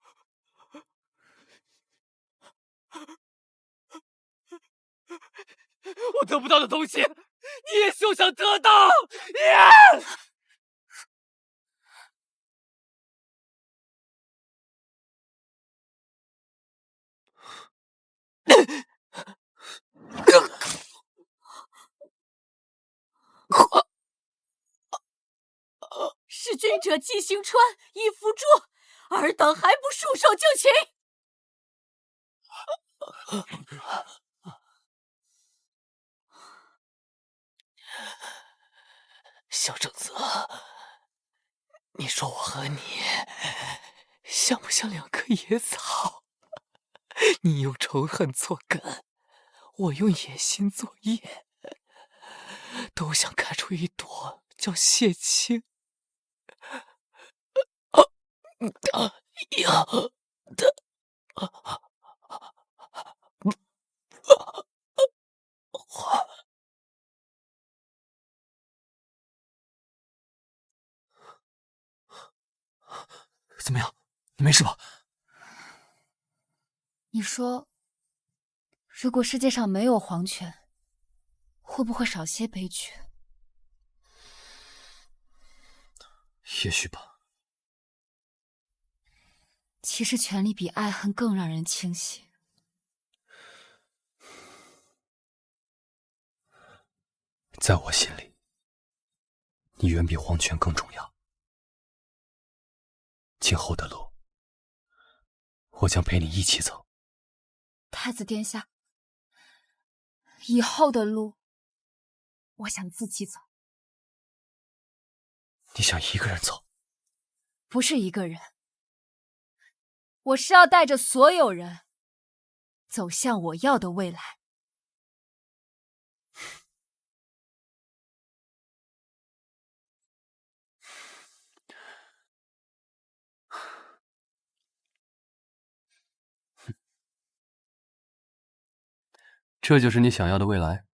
我得不到的东西，你也休想得到！弑君者季行川已伏诛，尔等还不束手就擒！小正子，你说我和你像不像两棵野草？你用仇恨做根，我用野心做叶，都想开出一朵叫谢青。怎么样？你没事吧？你说，如果世界上没有皇权，会不会少些悲剧？也许吧。其实权力比爱恨更让人清醒。在我心里，你远比皇权更重要。今后的路，我将陪你一起走。太子殿下，以后的路，我想自己走。你想一个人走？不是一个人，我是要带着所有人，走向我要的未来。这就是你想要的未来？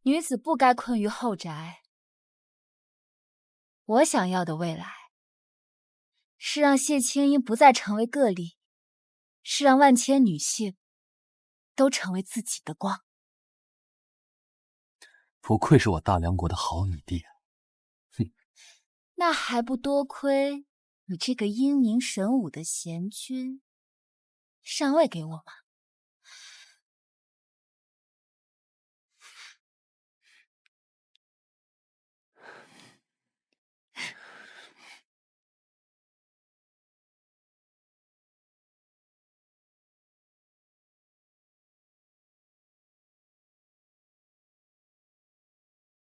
女子不该困于后宅。我想要的未来，是让谢青音不再成为个例，是让万千女性都成为自己的光。不愧是我大梁国的好女帝啊！哼，那还不多亏你这个英明神武的贤君上位给我吗？